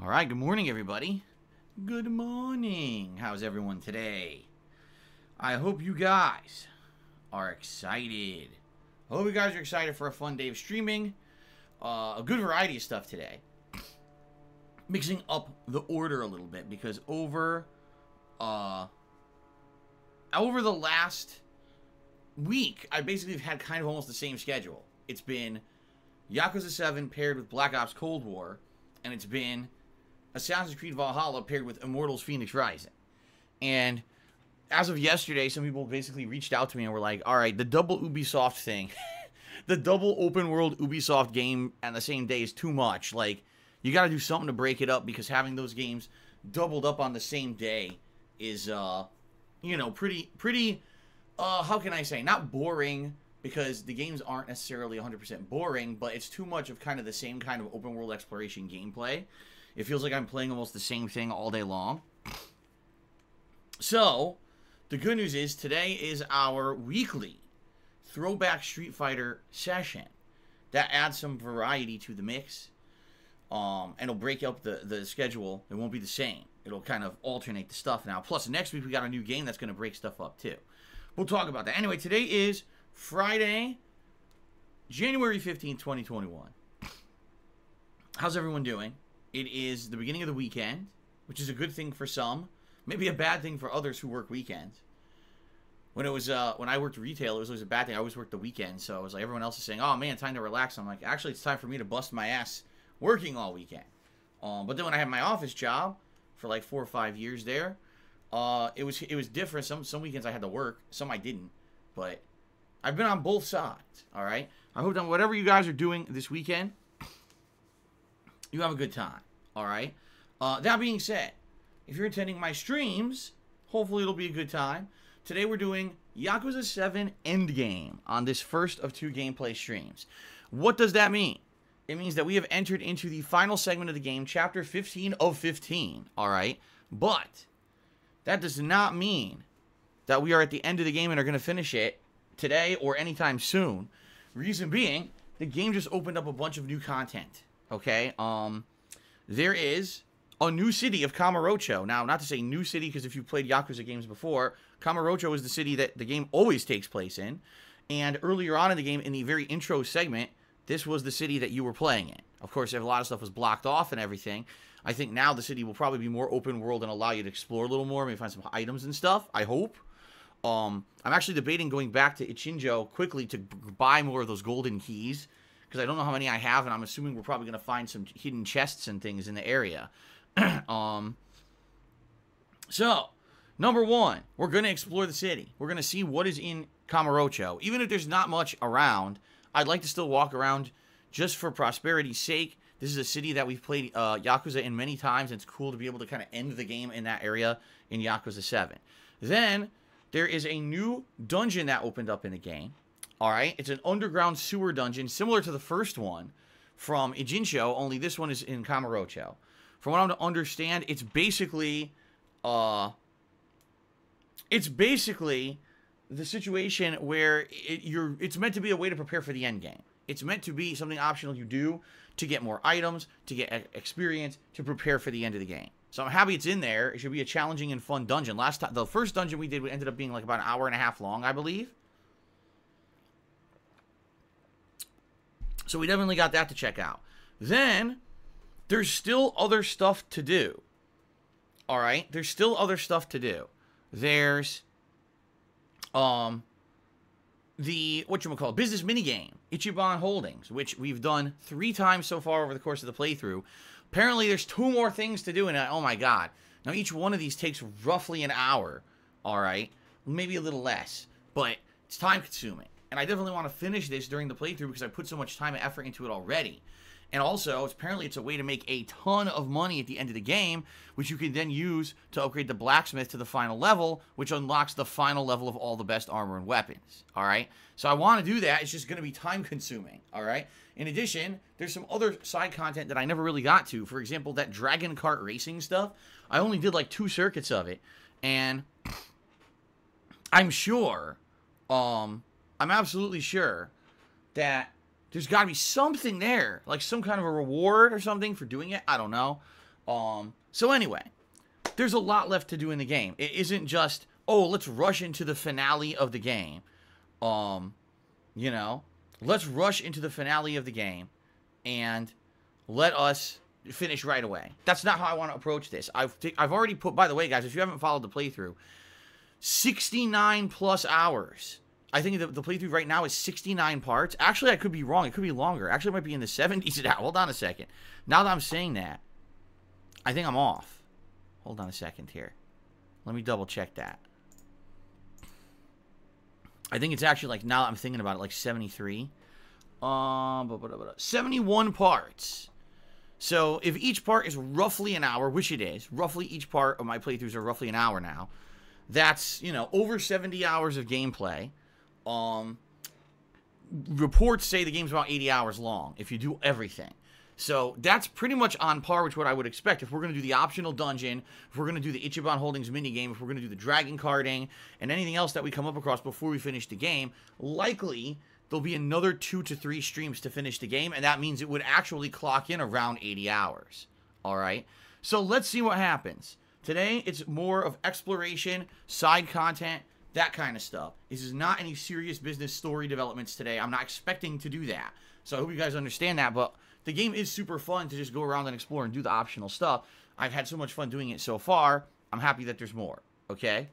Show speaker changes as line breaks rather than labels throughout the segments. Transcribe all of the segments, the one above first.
All right, good morning, everybody. Good morning. How's everyone today? I hope you guys are excited. I hope you guys are excited for a fun day of streaming. A good variety of stuff today. Mixing up the order a little bit because over the last week, I basically have had kind of almost the same schedule. It's been Yakuza 7 paired with Black Ops Cold War, and it's been Assassin's Creed Valhalla paired with Immortals Phoenix Rising. And as of yesterday, some people basically reached out to me and were like, all right, the double Ubisoft thing, the double open world Ubisoft game on the same day is too much. Like, you got to do something to break it up because having those games doubled up on the same day is, you know, pretty, how can I say, not boring, because the games aren't necessarily 100% boring, but it's too much of kind of the same kind of open world exploration gameplay. It feels like I'm playing almost the same thing all day long. So, the good news is today is our weekly Throwback Street Fighter session. That adds some variety to the mix. And it'll break up the schedule. It won't be the same. It'll kind of alternate the stuff now. Plus, next week we got a new game that's going to break stuff up too. We'll talk about that. Anyway, today is Friday, January 15th, 2021. How's everyone doing? It is the beginning of the weekend, which is a good thing for some, maybe a bad thing for others who work weekends. When I worked retail, it was always a bad thing. I always worked the weekend, so I was like, everyone else is saying, oh man, time to relax. I'm like, actually, it's time for me to bust my ass working all weekend. But then when I had my office job for like 4 or 5 years there, it was different. Some weekends I had to work, some I didn't. But I've been on both sides. All right. I hope that whatever you guys are doing this weekend, you have a good time. All right. That being said, if you're attending my streams, hopefully it'll be a good time. Today we're doing Yakuza 7 Endgame on this first of 2 gameplay streams. What does that mean? It means that we have entered into the final segment of the game, chapter 15 of 15. All right. But that does not mean that we are at the end of the game and are going to finish it today or anytime soon. Reason being, the game just opened up a bunch of new content. Okay, there is a new city of Kamurocho. Now, not to say new city, because if you've played Yakuza games before, Kamurocho is the city that the game always takes place in. And earlier on in the game, in the very intro segment, this was the city that you were playing in. Of course, a lot of stuff was blocked off and everything. I think now the city will probably be more open world and allow you to explore a little more, maybe find some items and stuff, I hope. I'm actually debating going back to Ichinjo quickly to buy more of those golden keys, because I don't know how many I have, and I'm assuming we're probably going to find some hidden chests and things in the area. So, number one, we're going to explore the city. We're going to see what is in Kamurocho. Even if there's not much around, I'd like to still walk around just for prosperity's sake. This is a city that we've played Yakuza in many times, and it's cool to be able to kind of end the game in that area in Yakuza 7. Then, there is a new dungeon that opened up in the game. Alright, it's an underground sewer dungeon, similar to the first one from Ijincho, only this one is in Kamurocho. From what I'm to understand, it's basically the situation where it's meant to be a way to prepare for the end game. It's meant to be something optional you do to get more items, to get experience, to prepare for the end of the game. So I'm happy it's in there. It should be a challenging and fun dungeon. Last time, the first dungeon we did ended up being like about an hour and a half long, I believe. So we definitely got that to check out. Then, there's still other stuff to do. Alright? There's still other stuff to do. There's, the, business minigame, Ichiban Holdings, which we've done 3 times so far over the course of the playthrough. Apparently, there's 2 more things to do, and oh my god. Now, each one of these takes roughly an hour. Alright? Maybe a little less. But, it's time-consuming. And I definitely want to finish this during the playthrough because I put so much time and effort into it already. And also, apparently it's a way to make a ton of money at the end of the game, which you can then use to upgrade the blacksmith to the final level, which unlocks the final level of all the best armor and weapons. Alright? So I want to do that. It's just going to be time consuming. Alright? In addition, there's some other side content that I never really got to. For example, that Dragon Kart racing stuff. I only did like 2 circuits of it. And I'm sure, I'm absolutely sure that there's got to be something there, like some kind of a reward or something for doing it. I don't know. So anyway, there's a lot left to do in the game. It isn't just, oh, let's rush into the finale of the game. You know, let's rush into the finale of the game and let us finish right away. That's not how I want to approach this. I've already put, by the way, guys, if you haven't followed the playthrough, 69 plus hours. I think the playthrough right now is 69 parts. Actually, I could be wrong. It could be longer. Actually, it might be in the 70s now. Hold on a second. Now that I'm saying that, I think I'm off. Hold on a second here. Let me double check that. I think it's actually, like, now that I'm thinking about it, like 73. 71 parts. So if each part is roughly an hour, which it is, roughly each part of my playthroughs are roughly an hour now. That's, you know, over 70 hours of gameplay. Reports say the game's about 80 hours long if you do everything. So that's pretty much on par with what I would expect. If we're going to do the optional dungeon, if we're going to do the Ichiban Holdings minigame, if we're going to do the dragon carding, and anything else that we come up across before we finish the game, likely there'll be another 2 to 3 streams to finish the game, and that means it would actually clock in around 80 hours. Alright? So let's see what happens. Today, it's more of exploration, side content, that kind of stuff. This is not any serious business story developments today. I'm not expecting to do that. So I hope you guys understand that, but the game is super fun to just go around and explore and do the optional stuff. I've had so much fun doing it so far. I'm happy that there's more, okay?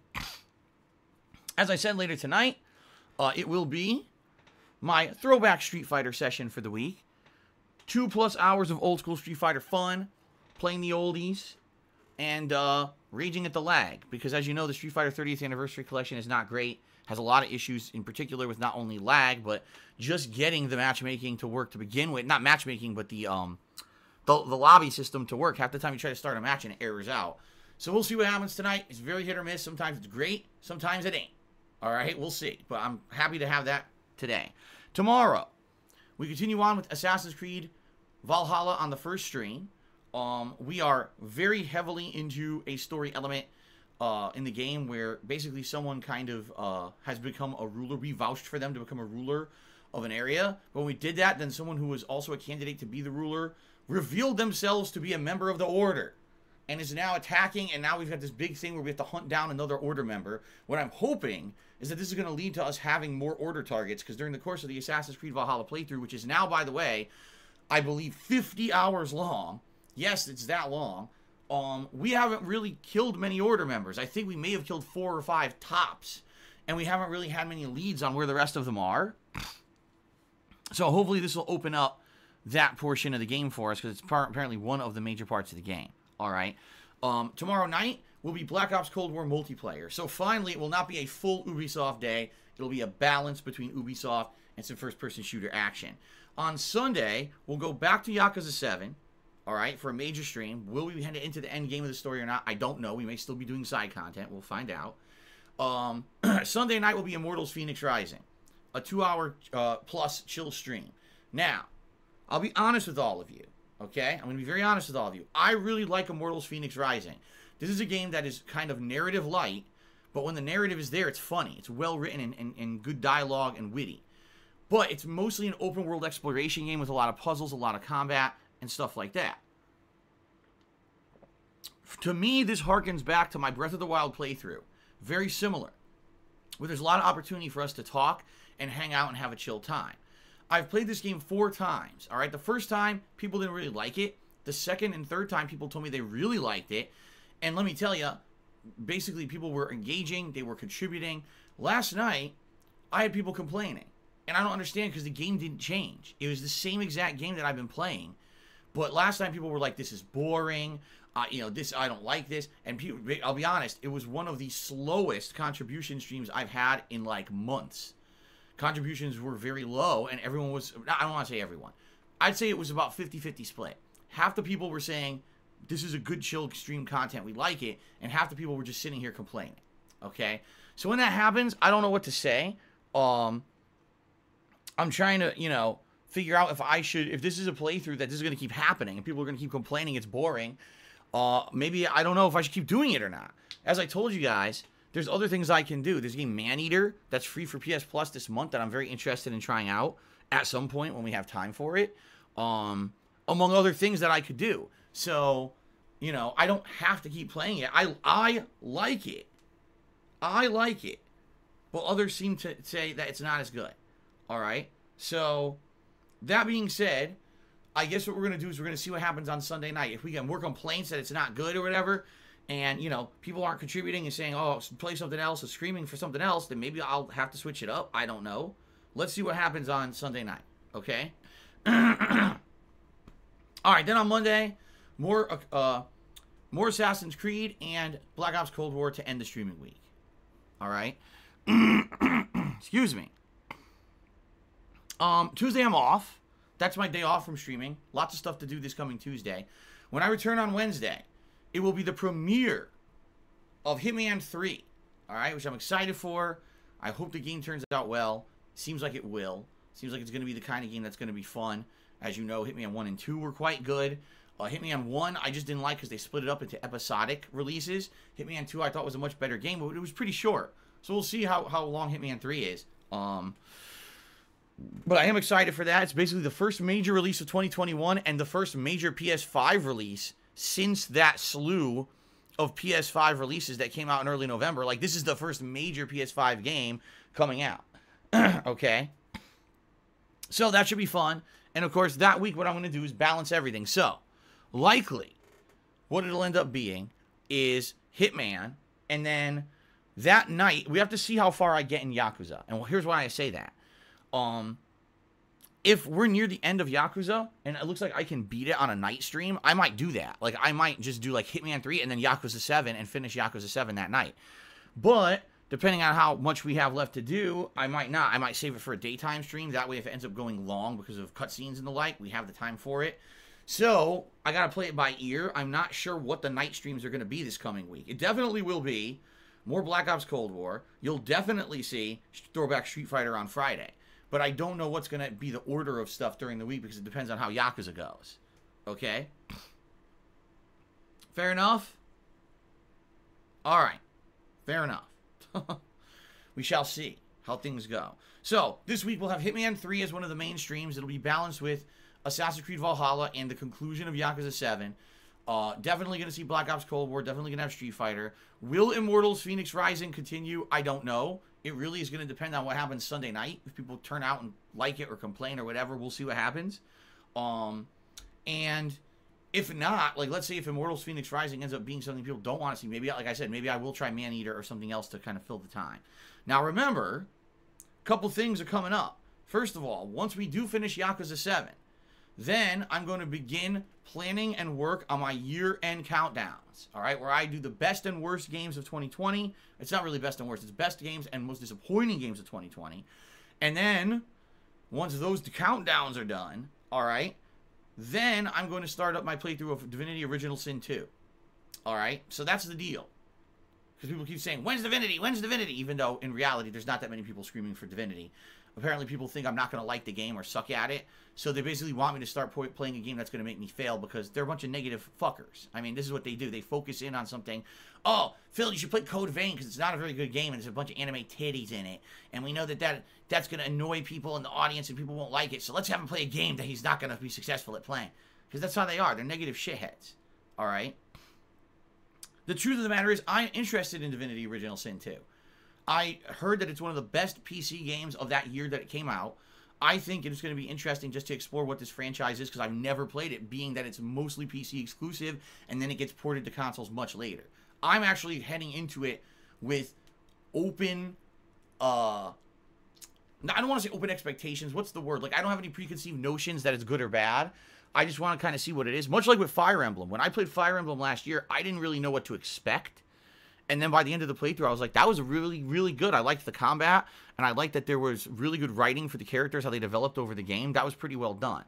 As I said, later tonight, it will be my throwback Street Fighter session for the week. 2+ hours of old school Street Fighter fun, playing the oldies, and raging at the lag. Because as you know, the Street Fighter 30th Anniversary Collection is not great. Has a lot of issues, in particular with not only lag, but just getting the matchmaking to work to begin with. Not matchmaking, but the lobby system to work. Half the time you try to start a match and it errors out. So we'll see what happens tonight. It's very hit or miss. Sometimes it's great. Sometimes it ain't. Alright, we'll see. But I'm happy to have that today. Tomorrow, we continue on with Assassin's Creed Valhalla on the first stream. We are very heavily into a story element in the game where basically someone kind of has become a ruler. We vouched for them to become a ruler of an area. But when we did that, then someone who was also a candidate to be the ruler revealed themselves to be a member of the Order and is now attacking, and now we've got this big thing where we have to hunt down another Order member. What I'm hoping is that this is going to lead to us having more Order targets, because during the course of the Assassin's Creed Valhalla playthrough, which is now, by the way, I believe 50 hours long, yes, it's that long, we haven't really killed many Order members. I think we may have killed 4 or 5 tops, and we haven't really had many leads on where the rest of them are. So hopefully this will open up that portion of the game for us, because it's apparently one of the major parts of the game. Alright. Tomorrow night will be Black Ops Cold War multiplayer. So finally, it will not be a full Ubisoft day. It'll be a balance between Ubisoft and some first-person shooter action. On Sunday, we'll go back to Yakuza 7. Alright, for a major stream. Will we head into the end game of the story or not? I don't know. We may still be doing side content. We'll find out. Sunday night will be Immortals Phoenix Rising. A 2-hour plus chill stream. Now, I'll be honest with all of you. Okay? I'm going to be very honest with all of you. I really like Immortals Phoenix Rising. This is a game that is kind of narrative light, but when the narrative is there, it's funny. It's well written and good dialogue and witty. But it's mostly an open world exploration game with a lot of puzzles, a lot of combat, and stuff like that. To me, this harkens back to my Breath of the Wild playthrough. Very similar. Where there's a lot of opportunity for us to talk and hang out and have a chill time. I've played this game 4 times, alright? The first time, people didn't really like it. The second and third time, people told me they really liked it. And let me tell you, basically people were engaging, they were contributing. Last night, I had people complaining. And I don't understand, because the game didn't change. It was the same exact game that I've been playing. But last night, people were like, this is boring. You know, this, I don't like this. And people, I'll be honest, it was one of the slowest contribution streams I've had in like months. Contributions were very low, and everyone was, I don't want to say everyone. I'd say it was about 50-50 split. Half the people were saying, this is a good chill stream content, we like it, and half the people were just sitting here complaining. Okay? So when that happens, I don't know what to say. I'm trying to, you know, figure out if I should, if this is a playthrough that this is going to keep happening, and people are going to keep complaining it's boring, maybe I don't know if I should keep doing it or not. As I told you guys, there's other things I can do. There's a game Maneater that's free for PS Plus this month that I'm very interested in trying out at some point when we have time for it. Among other things that I could do. So, You know, I don't have to keep playing it. I like it. I like it. But others seem to say that it's not as good. All right? So, that being said, I guess what we're going to do is we're going to see what happens on Sunday night. If we get more complaints that it's not good or whatever, and, you know, people aren't contributing and saying, oh, play something else or screaming for something else, then maybe I'll have to switch it up. I don't know. Let's see what happens on Sunday night. Okay? All right, then on Monday, more Assassin's Creed and Black Ops Cold War to end the streaming week. All right? Excuse me. Tuesday I'm off. That's my day off from streaming. Lots of stuff to do this coming Tuesday. When I return on Wednesday, it will be the premiere of Hitman 3. All right, which I'm excited for. I hope the game turns out well. Seems like it will. Seems like it's going to be the kind of game that's going to be fun. As you know, Hitman 1 and 2 were quite good. Hitman 1, I just didn't like because they split it up into episodic releases. Hitman 2, I thought was a much better game, but it was pretty short. So we'll see how long Hitman 3 is. But I am excited for that. It's basically the first major release of 2021 and the first major PS5 release since that slew of PS5 releases that came out in early November. Like, this is the first major PS5 game coming out. Okay? So that should be fun. And, of course, that week what I'm going to do is balance everything. So, likely, what it'll end up being is Hitman. And then that night, we have to see how far I get in Yakuza. And here's why I say that. If we're near the end of Yakuza, and it looks like I can beat it on a night stream, I might do that. Like, I might just do, like, Hitman 3 and then Yakuza 7 and finish Yakuza 7 that night. But, depending on how much we have left to do, I might not. I might save it for a daytime stream. That way, if it ends up going long because of cutscenes and the like, we have the time for it. So, I gotta play it by ear. I'm not sure what the night streams are gonna be this coming week. It definitely will be more Black Ops Cold War. You'll definitely see Throwback Street Fighter on Friday. But I don't know what's going to be the order of stuff during the week because it depends on how Yakuza goes. Okay? Fair enough? Alright. Fair enough. We shall see how things go. So, this week we'll have Hitman 3 as one of the main streams. It'll be balanced with Assassin's Creed Valhalla and the conclusion of Yakuza 7. Definitely going to see Black Ops Cold War. Definitely going to have Street Fighter. Will Immortals Phoenix Rising continue? I don't know. It really is going to depend on what happens Sunday night. If people turn out and like it or complain or whatever, we'll see what happens. And if not, like, let's say if Immortals Phoenix Rising ends up being something people don't want to see, maybe, like I said, maybe I will try Maneater or something else to kind of fill the time. Now, remember, a couple things are coming up. First of all, once we do finish Yakuza 7, then I'm going to begin planning and work on my year-end countdowns, all right, where I do the best and worst games of 2020. It's not really best and worst. It's best games and most disappointing games of 2020. And then, once those countdowns are done, all right, then I'm going to start up my playthrough of Divinity Original Sin 2. All right, so that's the deal. Because people keep saying, when's Divinity? When's Divinity? Even though, in reality, there's not that many people screaming for Divinity. Apparently, people think I'm not going to like the game or suck at it. So they basically want me to start playing a game that's going to make me fail because they're a bunch of negative fuckers. I mean, this is what they do. They focus in on something. Oh, Phil, you should play Code Vein because it's not a very good game and there's a bunch of anime titties in it. And we know that's going to annoy people in the audience and people won't like it. So let's have him play a game that he's not going to be successful at playing. Because that's how they are. They're negative shitheads. All right? The truth of the matter is I'm interested in Divinity Original Sin 2. I heard that it's one of the best PC games of that year that it came out. I think it's going to be interesting just to explore what this franchise is because I've never played it, being that it's mostly PC exclusive and then it gets ported to consoles much later. I'm actually heading into it with open, I don't want to say open expectations. What's the word? Like, I don't have any preconceived notions that it's good or bad. I just want to kind of see what it is. Much like with Fire Emblem. When I played Fire Emblem last year, I didn't really know what to expect. And then by the end of the playthrough, I was like, that was really, really good. I liked the combat, and I liked that there was really good writing for the characters, how they developed over the game. That was pretty well done.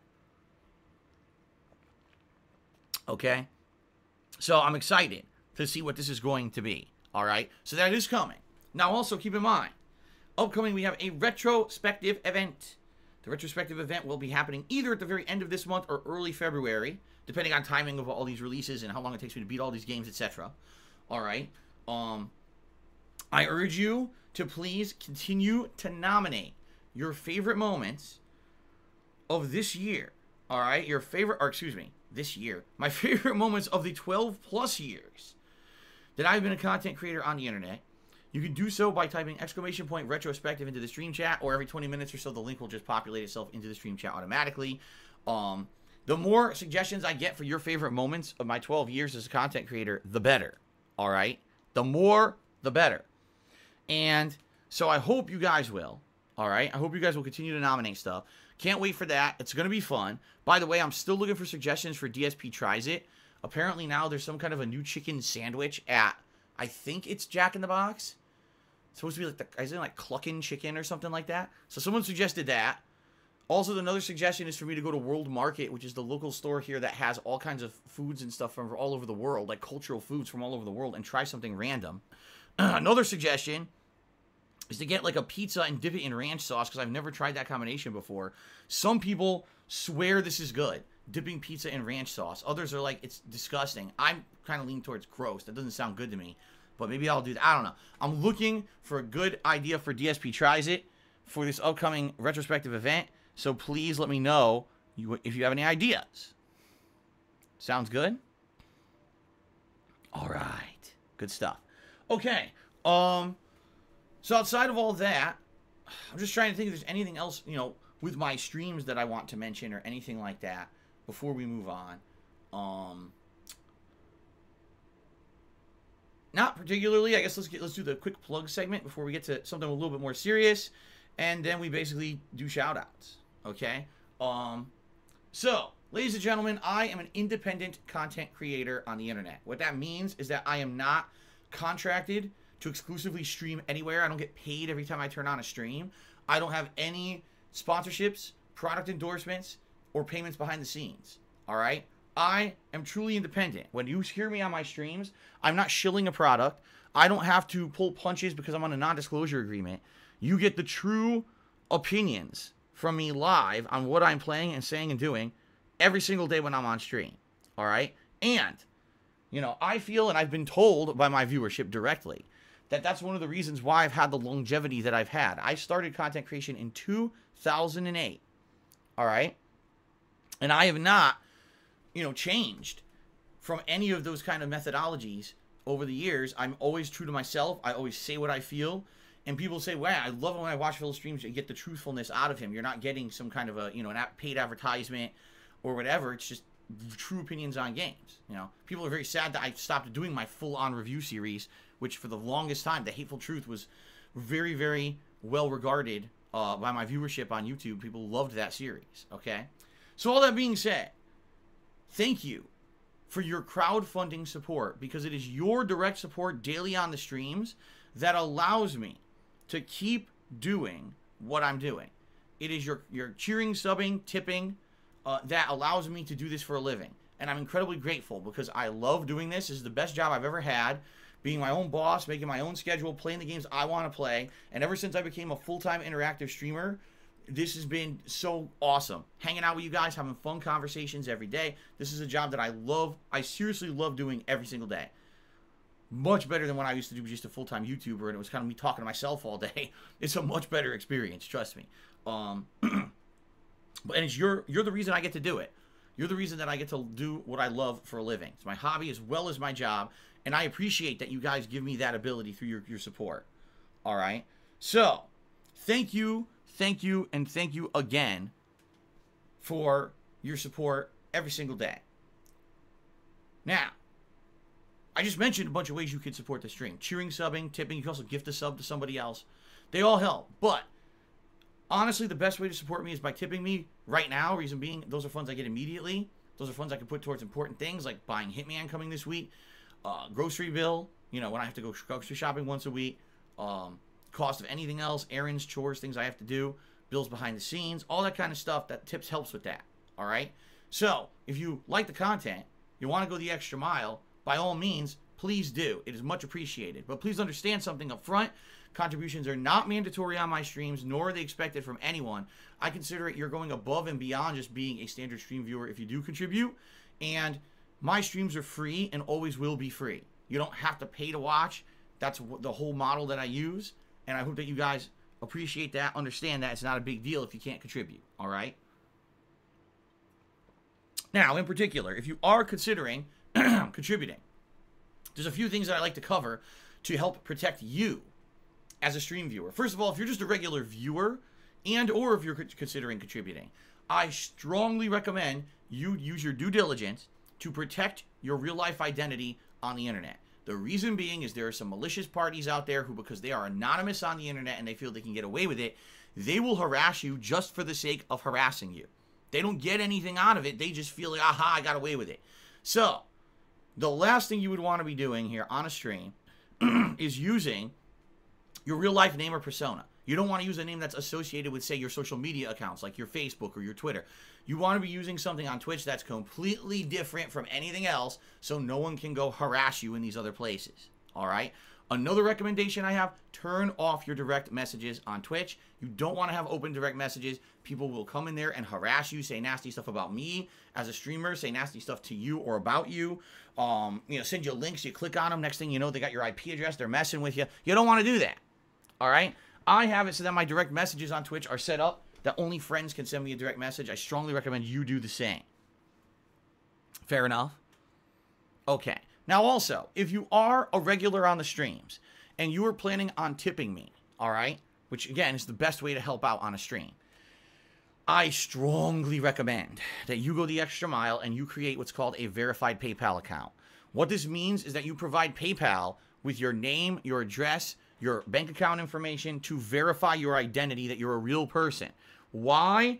Okay? So I'm excited to see what this is going to be. All right? So that is coming. Now, also keep in mind, upcoming, we have a retrospective event. The retrospective event will be happening either at the very end of this month or early February, depending on timing of all these releases and how long it takes me to beat all these games, etc. All right? I urge you to please continue to nominate your favorite moments of this year. All right? Your favorite, or excuse me, this year, my favorite moments of the 12 plus years that I've been a content creator on the internet. You can do so by typing !retrospective into the stream chat, or every 20 minutes or so, the link will just populate itself into the stream chat automatically. The more suggestions I get for your favorite moments of my 12 years as a content creator, the better. All right? The more, the better. And so I hope you guys will. All right? I hope you guys will continue to nominate stuff. Can't wait for that. It's going to be fun. By the way, I'm still looking for suggestions for DSP Tries It. Apparently now there's some kind of a new chicken sandwich at, I think it's Jack in the Box. It's supposed to be like isn't it like clucking chicken or something like that? So someone suggested that. Also, another suggestion is for me to go to World Market, which is the local store here that has all kinds of foods and stuff from all over the world, like cultural foods from all over the world, and try something random. Another suggestion is to get like a pizza and dip it in ranch sauce, because I've never tried that combination before. Some people swear this is good, dipping pizza in ranch sauce. Others are like, it's disgusting. I'm kind of leaning towards gross. That doesn't sound good to me. But maybe I'll do that. I don't know. I'm looking for a good idea for DSP Tries It for this upcoming retrospective event. So please let me know if you have any ideas. Sounds good? All right. Good stuff. Okay. So outside of all that, I'm just trying to think if there's anything else, you know, with my streams that I want to mention or anything like that before we move on. Not particularly. I guess let's do the quick plug segment before we get to something a little bit more serious, and then we basically do shout outs. Okay? So, ladies and gentlemen, I am an independent content creator on the internet. What that means is that I am not contracted to exclusively stream anywhere. I don't get paid every time I turn on a stream. I don't have any sponsorships, product endorsements, or payments behind the scenes. All right? I am truly independent. When you hear me on my streams, I'm not shilling a product. I don't have to pull punches because I'm on a non-disclosure agreement. You get the true opinions from me live on what I'm playing and saying and doing every single day when I'm on stream. All right? And, you know, I feel, and I've been told by my viewership directly, that that's one of the reasons why I've had the longevity that I've had. I started content creation in 2008. All right? And I have not, you know, changed from any of those kind of methodologies over the years. I'm always true to myself. I always say what I feel. And people say, wow, I love it when I watch Phil's streams. You get the truthfulness out of him. You're not getting some kind of a, you know, an paid advertisement or whatever. It's just true opinions on games. You know, people are very sad that I stopped doing my full-on review series, which for the longest time, The Hateful Truth was very, very well regarded by my viewership on YouTube. People loved that series, okay? So all that being said, thank you for your crowdfunding support, because it is your direct support daily on the streams that allows me to keep doing what I'm doing. It is your cheering, subbing, tipping that allows me to do this for a living. And I'm incredibly grateful because I love doing this. This is the best job I've ever had, being my own boss, making my own schedule, playing the games I want to play. And ever since I became a full-time interactive streamer, this has been so awesome. Hanging out with you guys, having fun conversations every day. This is a job that I love. I seriously love doing every single day. Much better than when I used to do just a full-time YouTuber and it was kind of me talking to myself all day. It's a much better experience, trust me. And it's you're the reason I get to do it. You're the reason that I get to do what I love for a living. It's my hobby as well as my job, and I appreciate that you guys give me that ability through your support. All right? So, thank you, and thank you again for your support every single day. Now, I just mentioned a bunch of ways you can support the stream. Cheering, subbing, tipping. You can also gift a sub to somebody else. They all help. But, honestly, the best way to support me is by tipping me right now. Reason being, those are funds I get immediately. Those are funds I can put towards important things like buying Hitman coming this week. Grocery bill, you know, when I have to go grocery shopping once a week. Cost of anything else, errands, chores, things I have to do. Bills behind the scenes. All that kind of stuff. That tips helps with that. All right? So, if you like the content, you want to go the extra mile, by all means, please do. It is much appreciated. But please understand something up front. Contributions are not mandatory on my streams, nor are they expected from anyone. I consider it you're going above and beyond just being a standard stream viewer if you do contribute. And my streams are free and always will be free. You don't have to pay to watch. That's the whole model that I use. And I hope that you guys appreciate that, understand that it's not a big deal if you can't contribute. All right? Now, in particular, if you are considering contributing, there's a few things that I like to cover to help protect you as a stream viewer. First of all, if you're just a regular viewer and or if you're considering contributing, I strongly recommend you use your due diligence to protect your real-life identity on the internet. The reason being is there are some malicious parties out there who, because they are anonymous on the internet and they feel they can get away with it, they will harass you just for the sake of harassing you. They don't get anything out of it. They just feel like, aha, I got away with it. So, the last thing you would want to be doing here on a stream is using your real-life name or persona. You don't want to use a name that's associated with, say, your social media accounts, like your Facebook or your Twitter. You want to be using something on Twitch that's completely different from anything else, so no one can go harass you in these other places. All right? Another recommendation I have, turn off your direct messages on Twitch. You don't want to have open direct messages. People will come in there and harass you, say nasty stuff about me as a streamer, say nasty stuff to you or about you. Send you links, you click on them. Next thing you know, they got your IP address. They're messing with you. You don't want to do that. All right? I have it so that my direct messages on Twitch are set up that only friends can send me a direct message. I strongly recommend you do the same. Fair enough? Okay. Now also, if you are a regular on the streams and you are planning on tipping me, all right, which again is the best way to help out on a stream, I strongly recommend that you go the extra mile and you create what's called a verified PayPal account. What this means is that you provide PayPal with your name, your address, your bank account information to verify your identity that you're a real person. Why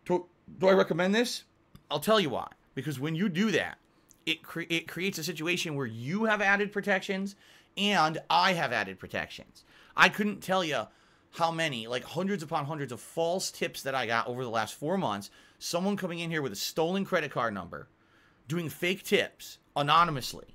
do I recommend this? I'll tell you why. Because when you do that, it creates a situation where you have added protections and I have added protections. I couldn't tell you how many, like hundreds upon hundreds of false tips that I got over the last 4 months. Someone coming in here with a stolen credit card number, doing fake tips anonymously.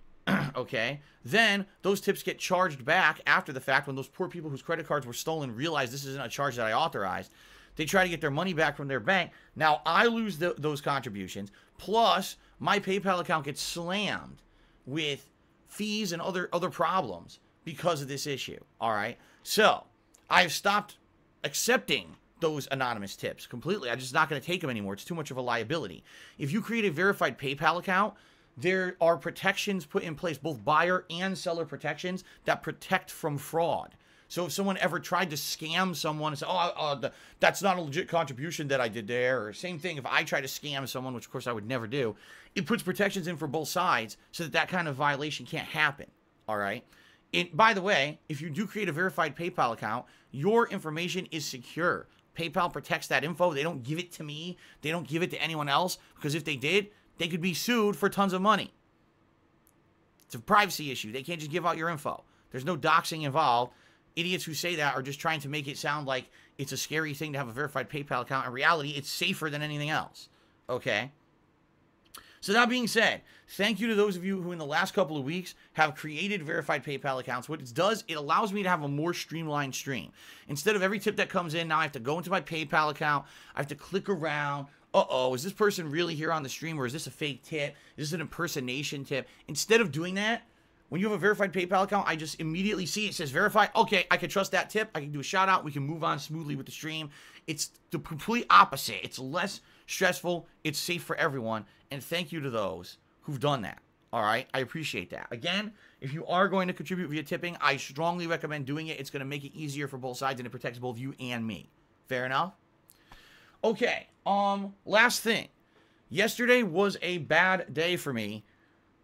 Okay? Then those tips get charged back after the fact when those poor people whose credit cards were stolen realize this isn't a charge that I authorized. They try to get their money back from their bank. Now I lose those contributions. Plus, my PayPal account gets slammed with fees and other problems because of this issue. All right? So, I've stopped accepting those anonymous tips completely. I'm just not going to take them anymore. It's too much of a liability. If you create a verified PayPal account, there are protections put in place, both buyer and seller protections that protect from fraud. So if someone ever tried to scam someone and say, that's not a legit contribution that I did there, or same thing if I try to scam someone, which of course I would never do, it puts protections in for both sides so that kind of violation can't happen. All right? By the way, if you do create a verified PayPal account, your information is secure. PayPal protects that info. They don't give it to me. They don't give it to anyone else, because if they did, they could be sued for tons of money. It's a privacy issue. They can't just give out your info. There's no doxing involved. Idiots who say that are just trying to make it sound like it's a scary thing to have a verified PayPal account. In reality, it's safer than anything else. Okay? So that being said, thank you to those of you who in the last couple of weeks have created verified PayPal accounts. What it does, it allows me to have a more streamlined stream. Instead of every tip that comes in, now I have to go into my PayPal account. I have to click around. Uh-oh, is this person really here on the stream, or is this a fake tip? Is this an impersonation tip? Instead of doing that, when you have a verified PayPal account, I just immediately see it says verified. Okay, I can trust that tip. I can do a shout out. We can move on smoothly with the stream. It's the complete opposite. It's less stressful. It's safe for everyone. And thank you to those who've done that. All right? I appreciate that. Again, if you are going to contribute via tipping, I strongly recommend doing it. It's going to make it easier for both sides, and it protects both you and me. Fair enough? Okay. Last thing. Yesterday was a bad day for me,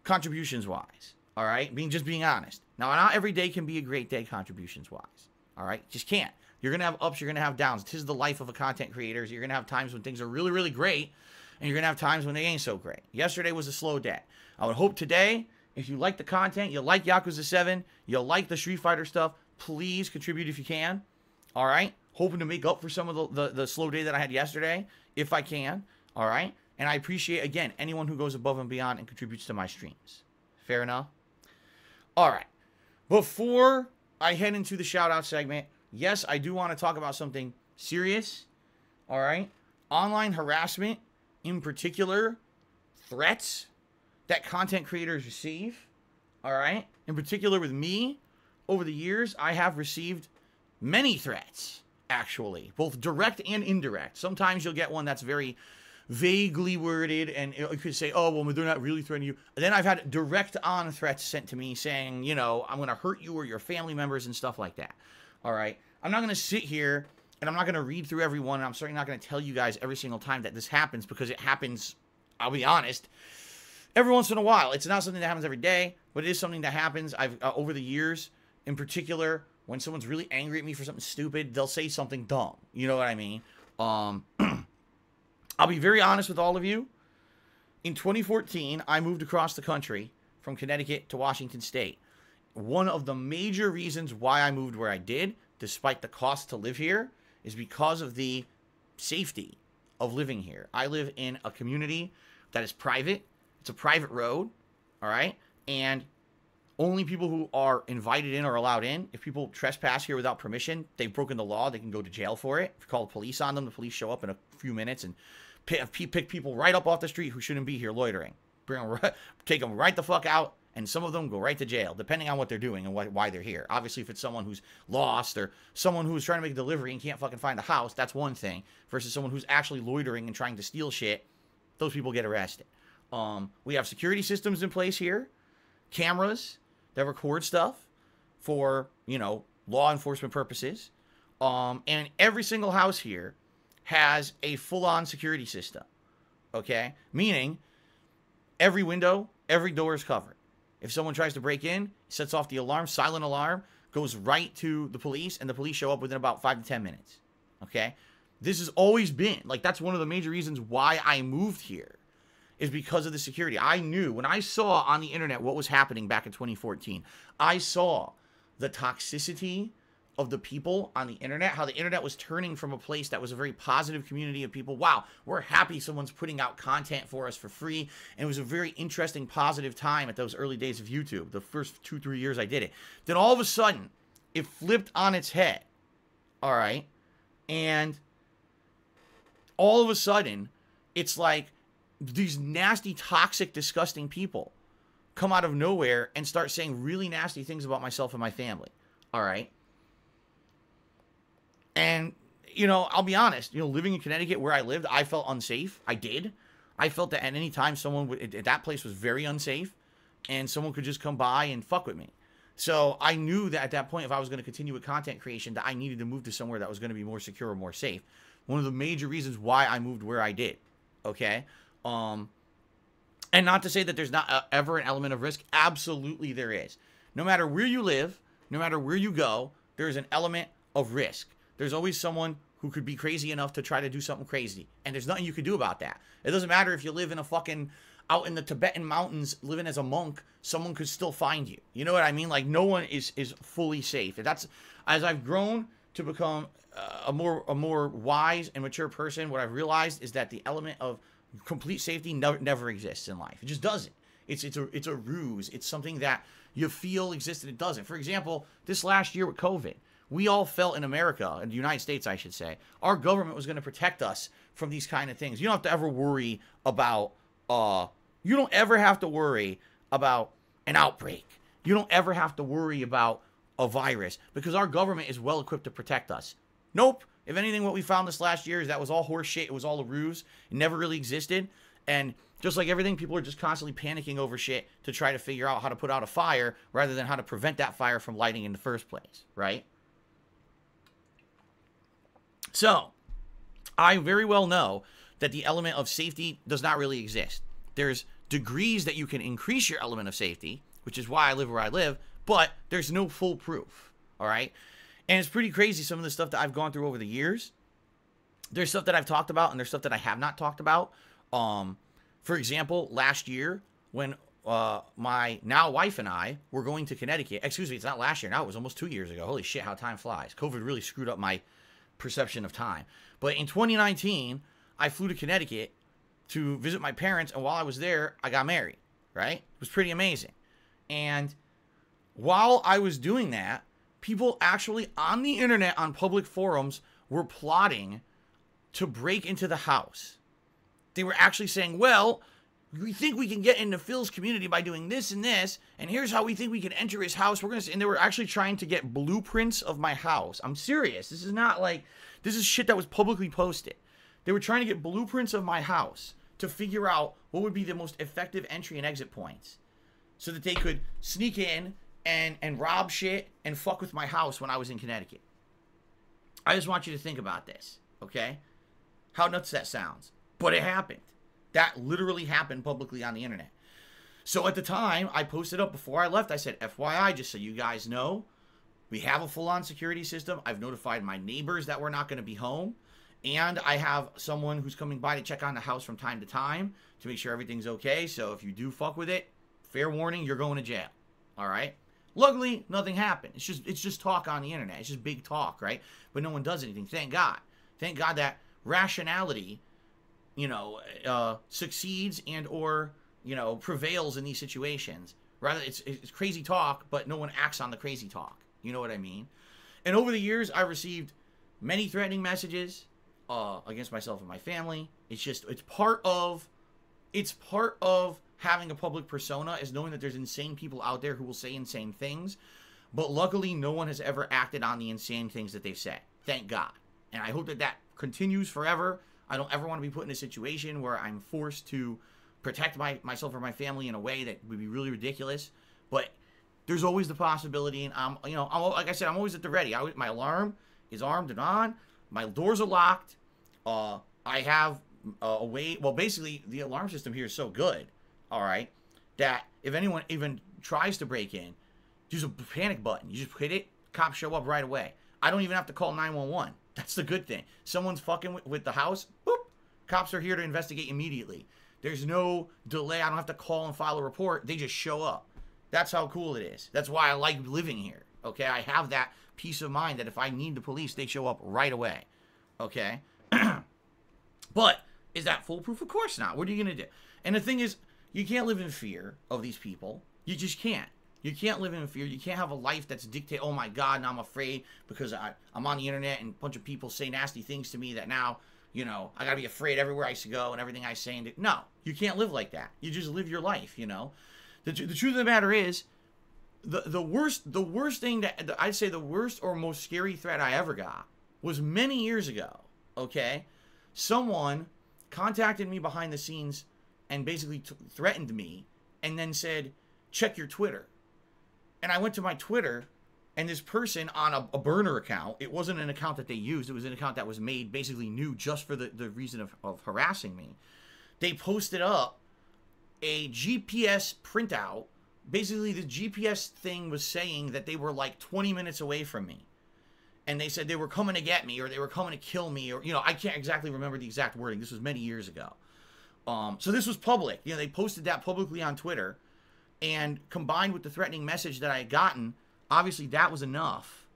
contributions-wise. All right? Just being honest. Now, not every day can be a great day contributions-wise. All right? Just can't. You're going to have ups, you're going to have downs. Tis the life of a content creator. You're going to have times when things are really, really great, and you're going to have times when they ain't so great. Yesterday was a slow day. I would hope today, if you like the content, you like Yakuza 7, you like the Street Fighter stuff, please contribute if you can. All right? Hoping to make up for some of the slow day that I had yesterday, if I can. All right? And I appreciate, again, anyone who goes above and beyond and contributes to my streams. Fair enough? All right. Before I head into the shout-out segment, yes, I do want to talk about something serious. All right? Online harassment, in particular, threats that content creators receive. All right? In particular with me, over the years, I have received many threats, actually, both direct and indirect. Sometimes you'll get one that's very vaguely worded, and it could say, oh, well, they're not really threatening you. And then I've had direct on threats sent to me saying, you know, I'm going to hurt you or your family members and stuff like that. All right. I'm not going to sit here and I'm not going to read through every one. And I'm certainly not going to tell you guys every single time that this happens, because it happens, I'll be honest, every once in a while. It's not something that happens every day, but it is something that happens. I've over the years, in particular, when someone's really angry at me for something stupid, they'll say something dumb. You know what I mean? I'll be very honest with all of you. In 2014, I moved across the country from Connecticut to Washington State. One of the major reasons why I moved where I did, despite the cost to live here, is because of the safety of living here. I live in a community that is private. It's a private road, all right? And only people who are invited in are allowed in. If people trespass here without permission, they've broken the law. They can go to jail for it. If you call the police on them, the police show up in a few minutes and pick people right up off the street who shouldn't be here loitering. Take them right the fuck out, and some of them go right to jail, depending on what they're doing and why they're here. Obviously, if it's someone who's lost or someone who's trying to make a delivery and can't fucking find a house, that's one thing. Versus someone who's actually loitering and trying to steal shit, those people get arrested. We have security systems in place here, cameras that record stuff for, you know, law enforcement purposes. And every single house here has a full-on security system, okay? Meaning, every window, every door is covered. If someone tries to break in, sets off the alarm, silent alarm, goes right to the police, and the police show up within about 5 to 10 minutes, okay? This has always been, like, that's one of the major reasons why I moved here, is because of the security. I knew, when I saw on the internet what was happening back in 2014, I saw the toxicity of the people on the internet, how the internet was turning from a place that was a very positive community of people. Wow, we're happy someone's putting out content for us for free. And it was a very interesting, positive time at those early days of YouTube, the first 2-3 years I did it. Then all of a sudden, it flipped on its head. All right. And all of a sudden, it's like these nasty, toxic, disgusting people come out of nowhere and start saying really nasty things about myself and my family. All right. And, you know, I'll be honest, you know, living in Connecticut where I lived, I felt unsafe. I did. I felt that at any time someone would, that place was very unsafe and someone could just come by and fuck with me. So I knew that at that point, if I was going to continue with content creation, that I needed to move to somewhere that was going to be more secure or more safe. One of the major reasons why I moved where I did. Okay. And not to say that there's not ever an element of risk. Absolutely there is. No matter where you live, no matter where you go, there is an element of risk. There's always someone who could be crazy enough to try to do something crazy. And there's nothing you can do about that. It doesn't matter if you live in a fucking, out in the Tibetan mountains, living as a monk, someone could still find you. You know what I mean? Like, no one is fully safe. And that's, as I've grown to become a more wise and mature person, what I've realized is that the element of complete safety never exists in life. It just doesn't. It's a ruse. It's something that you feel exists and it doesn't. For example, this last year with COVID, we all felt in America, in the United States, I should say, our government was going to protect us from these kind of things. You don't have to ever worry about, you don't ever have to worry about an outbreak. You don't ever have to worry about a virus because our government is well equipped to protect us. Nope. If anything, what we found this last year is that was all horse shit. It was all a ruse. It never really existed. And just like everything, people are just constantly panicking over shit to try to figure out how to put out a fire rather than how to prevent that fire from lighting in the first place, right? So, I very well know that the element of safety does not really exist. There's degrees that you can increase your element of safety, which is why I live where I live, but there's no full proof, all right? And it's pretty crazy, some of the stuff that I've gone through over the years. There's stuff that I've talked about, and there's stuff that I have not talked about. For example, last year, when my now wife and I were going to Connecticut, excuse me, it's not last year, now it was almost 2 years ago. Holy shit, how time flies. COVID really screwed up my perception of time. But in 2019, I flew to Connecticut to visit my parents, and while I was there, I got married, right? It was pretty amazing. And while I was doing that, people actually on the internet, on public forums, were plotting to break into the house. They were actually saying, well, we think we can get into Phil's community by doing this and this, and here's how we think we can enter his house. And they were actually trying to get blueprints of my house. I'm serious. This is not like, this is shit that was publicly posted. They were trying to get blueprints of my house to figure out what would be the most effective entry and exit points so that they could sneak in and rob shit and fuck with my house when I was in Connecticut. I just want you to think about this, okay? How nuts that sounds. But it happened. That literally happened publicly on the internet. So at the time, I posted up before I left, I said, FYI, just so you guys know, we have a full-on security system. I've notified my neighbors that we're not going to be home. And I have someone who's coming by to check on the house from time to time to make sure everything's okay. So if you do fuck with it, fair warning, you're going to jail. All right? Luckily, nothing happened. It's just talk on the internet. It's just big talk, right? But no one does anything. Thank God. Thank God that rationality, you know, succeeds and or, you know, prevails in these situations. Rather, it's crazy talk, but no one acts on the crazy talk. You know what I mean? And over the years, I received many threatening messages against myself and my family. It's part of having a public persona, is knowing that there's insane people out there who will say insane things. But luckily, no one has ever acted on the insane things that they've said. Thank God. And I hope that that continues forever. I don't ever want to be put in a situation where I'm forced to protect myself or my family in a way that would be really ridiculous. But there's always the possibility, and I'm like I said, I'm always at the ready. My alarm is armed and on. My doors are locked. I have a way. Well, basically, the alarm system here is so good, all right, that if anyone even tries to break in, there's a panic button. You just hit it, cops show up right away. I don't even have to call 911. That's the good thing. Someone's fucking with the house, boop, cops are here to investigate immediately. There's no delay. I don't have to call and file a report. They just show up. That's how cool it is. That's why I like living here, okay? I have that peace of mind that if I need the police, they show up right away, okay? But is that foolproof? Of course not. What are you going to do? And the thing is, you can't live in fear of these people. You just can't. You can't live in fear. You can't have a life that's dictated, oh my God, now I'm afraid because I'm on the internet and a bunch of people say nasty things to me that now, you know, I got to be afraid everywhere I go and everything I say. And no, you can't live like that. You just live your life, you know. The truth of the matter is, the worst thing that I'd say the worst or most scary threat I ever got was many years ago, okay? Someone contacted me behind the scenes and basically threatened me and then said, check your Twitter. And I went to my Twitter, and this person on a burner account, it wasn't an account that they used, it was an account that was made basically new just for the reason of harassing me. They posted up a GPS printout. Basically, the GPS thing was saying that they were like 20 minutes away from me. And they said they were coming to get me, or they were coming to kill me, or, you know, I can't exactly remember the exact wording. This was many years ago. So this was public. You know, they posted that publicly on Twitter. And combined with the threatening message that I had gotten, obviously that was enough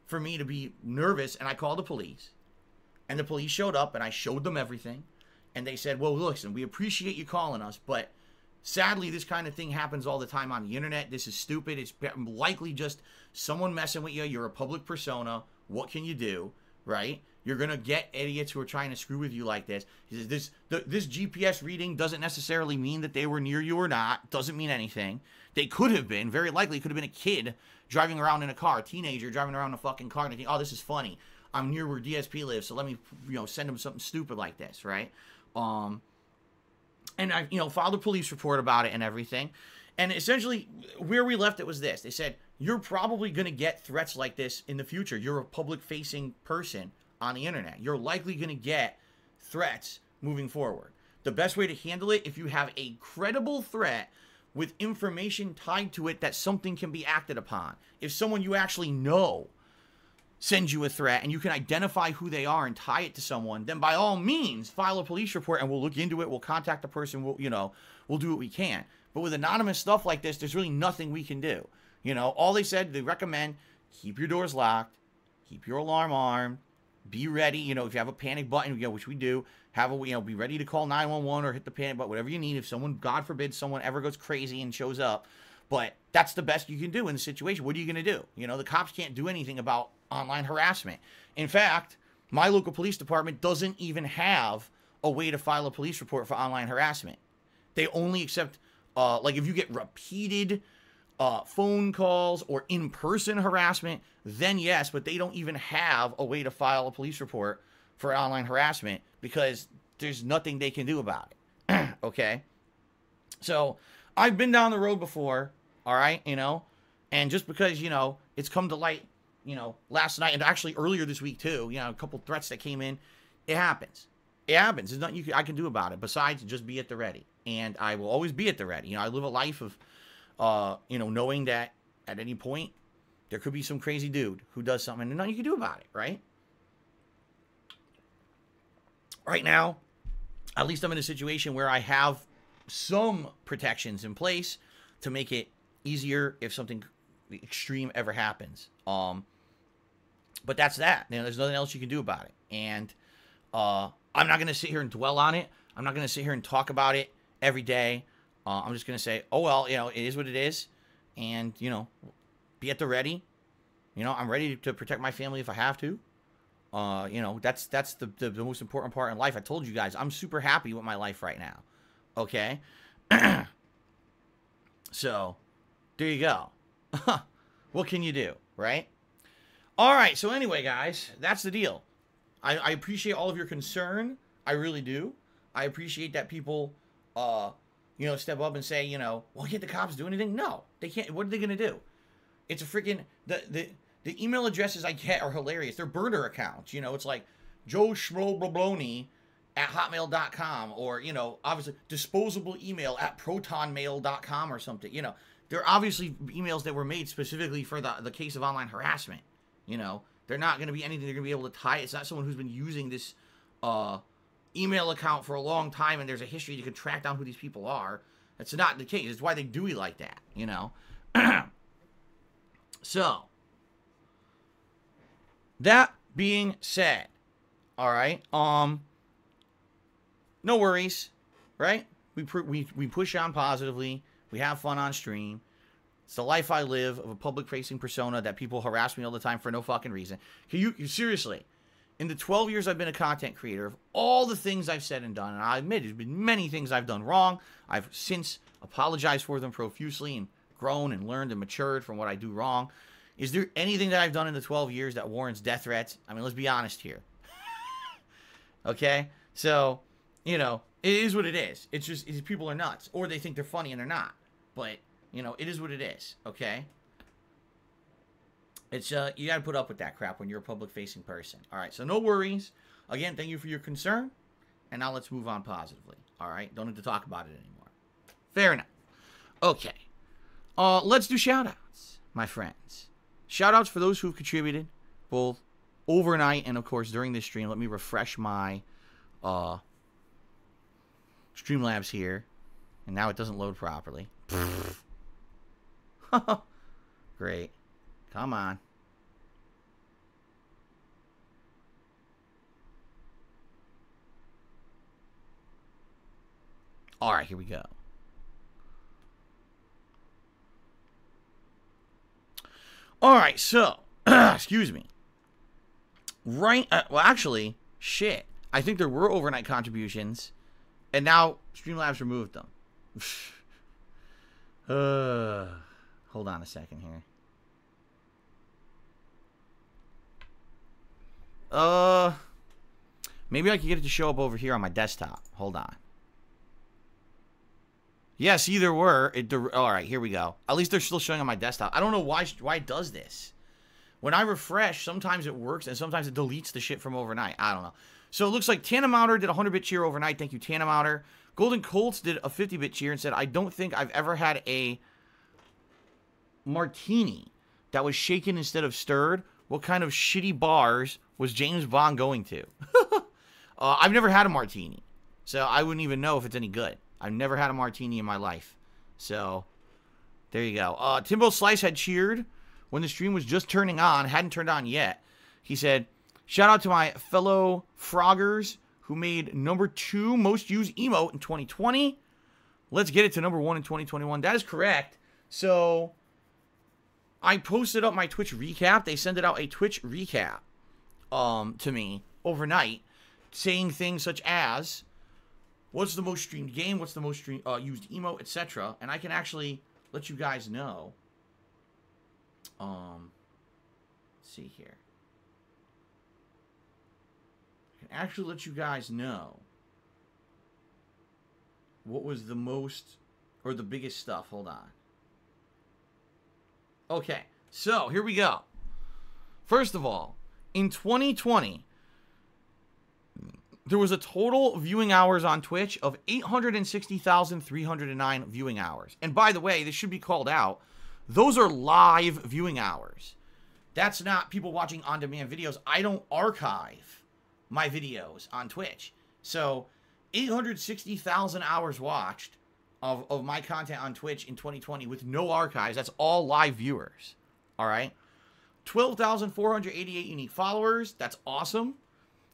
for me to be nervous. And I called the police. And the police showed up, and I showed them everything. And they said, well, listen, we appreciate you calling us, but sadly, this kind of thing happens all the time on the internet. This is stupid. It's likely just someone messing with you. You're a public persona. What can you do, right? You're going to get idiots who are trying to screw with you like this. This GPS reading doesn't necessarily mean that they were near you or not. Doesn't mean anything. They could have been. Very likely could have been a kid driving around in a car, a teenager driving around in a fucking car, and they think, oh, this is funny. I'm near where DSP lives, so let me, you know, send them something stupid like this, right? And I, you know, filed a police report about it and everything. And essentially, where we left it was this. They said, you're probably going to get threats like this in the future. You're a public-facing person on the internet. You're likely going to get threats moving forward. The best way to handle it, if you have a credible threat with information tied to it that something can be acted upon. If someone you actually know sends you a threat and you can identify who they are and tie it to someone, then by all means, file a police report and we'll look into it. We'll contact the person. We'll do what we can. But with anonymous stuff like this, there's really nothing we can do. You know, all they said, they recommend keep your doors locked, keep your alarm armed, be ready. You know, if you have a panic button, which we do, be ready to call 911 or hit the panic button, whatever you need. If someone, God forbid, someone ever goes crazy and shows up. But that's the best you can do in the situation. What are you going to do? You know, the cops can't do anything about online harassment. In fact, my local police department doesn't even have a way to file a police report for online harassment. They only accept, like if you get repeated phone calls or in-person harassment, then yes, but they don't even have a way to file a police report for online harassment because there's nothing they can do about it. Okay? So, I've been down the road before, all right, you know, and just because, you know, it's come to light, you know, last night and actually earlier this week too, you know, a couple threats that came in, it happens. It happens. There's nothing I can do about it besides just be at the ready. And I will always be at the ready. You know, I live a life of, you know, knowing that at any point there could be some crazy dude who does something and nothing you can do about it, right? Right now, at least I'm in a situation where I have some protections in place to make it easier if something extreme ever happens. But that's that. You know, there's nothing else you can do about it. And I'm not going to sit here and dwell on it. I'm not going to sit here and talk about it every day. I'm just going to say, oh, well, you know, it is what it is. And, you know, be at the ready. You know, I'm ready to protect my family if I have to. You know, that's the most important part in life. I told you guys, I'm super happy with my life right now. Okay? So, there you go. What can you do, right? All right, so anyway, guys, that's the deal. I appreciate all of your concern. I really do. I appreciate that people, you know, step up and say, you know, well, can't the cops do anything? No, they can't. What are they going to do? It's a freaking, the email addresses I get are hilarious. They're burner accounts. You know, it's like Joe Schmo Blobloni at hotmail.com or, you know, obviously disposable email at protonmail.com or something. You know, they're obviously emails that were made specifically for the case of online harassment. You know, they're not going to be anything they're going to be able to tie. It's not someone who's been using this email account for a long time and there's a history. You can track down who these people are. That's not the case. It's why they do it like that, you know. So, that being said, all right, no worries, right? We push on positively. We have fun on stream. It's the life I live of a public-facing persona that people harass me all the time for no fucking reason. You seriously, in the 12 years I've been a content creator, of all the things I've said and done, and I admit there's been many things I've done wrong, I've since apologized for them profusely and grown and learned and matured from what I do wrong. Is there anything that I've done in the 12 years that warrants death threats? I mean, let's be honest here. Okay? So, you know, it is what it is. It's just people are nuts. Or they think they're funny and they're not. But, you know, it is what it is. Okay? It's, you gotta put up with that crap when you're a public-facing person. Alright, so no worries. Again, thank you for your concern. And now let's move on positively. Alright? Don't need to talk about it anymore. Fair enough. Okay. Let's do shout-outs, my friends. Shout-outs for those who've contributed, both overnight and, of course, during this stream. Let me refresh my Streamlabs here. And now it doesn't load properly. Great. Come on. Alright, here we go. Alright, so, excuse me. Right, well, actually, shit. I think there were overnight contributions, and now Streamlabs removed them. Hold on a second here. Maybe I can get it to show up over here on my desktop. Hold on. Yeah, see, there were. Alright, here we go. At least they're still showing on my desktop. I don't know why it does this. When I refresh, sometimes it works, and sometimes it deletes the shit from overnight. I don't know. So it looks like Tanamouter did a 100-bit cheer overnight. Thank you, Tanamouter. Golden Colts did a 50-bit cheer and said, I don't think I've ever had a martini that was shaken instead of stirred. What kind of shitty bars was James Bond going to? I've never had a martini, so I wouldn't even know if it's any good. I've never had a martini in my life. So, there you go. Timbo Slice had cheered when the stream was just turning on. Hadn't turned on yet. He said, shout out to my fellow Froggers who made #2 most used emote in 2020. Let's get it to #1 in 2021. That is correct. So, I posted up my Twitch recap. They sent out a Twitch recap to me overnight saying things such as, what's the most streamed game? What's the most used emote, etc. And I can actually let you guys know. Let's see here. I can actually let you guys know what was the most or the biggest stuff. Hold on. Okay, so here we go. First of all, in 2020, there was a total viewing hours on Twitch of 860,309 viewing hours. And by the way, this should be called out. Those are live viewing hours. That's not people watching on-demand videos. I don't archive my videos on Twitch. So 860,000 hours watched of my content on Twitch in 2020 with no archives. That's all live viewers. All right. 12,488 unique followers. That's awesome.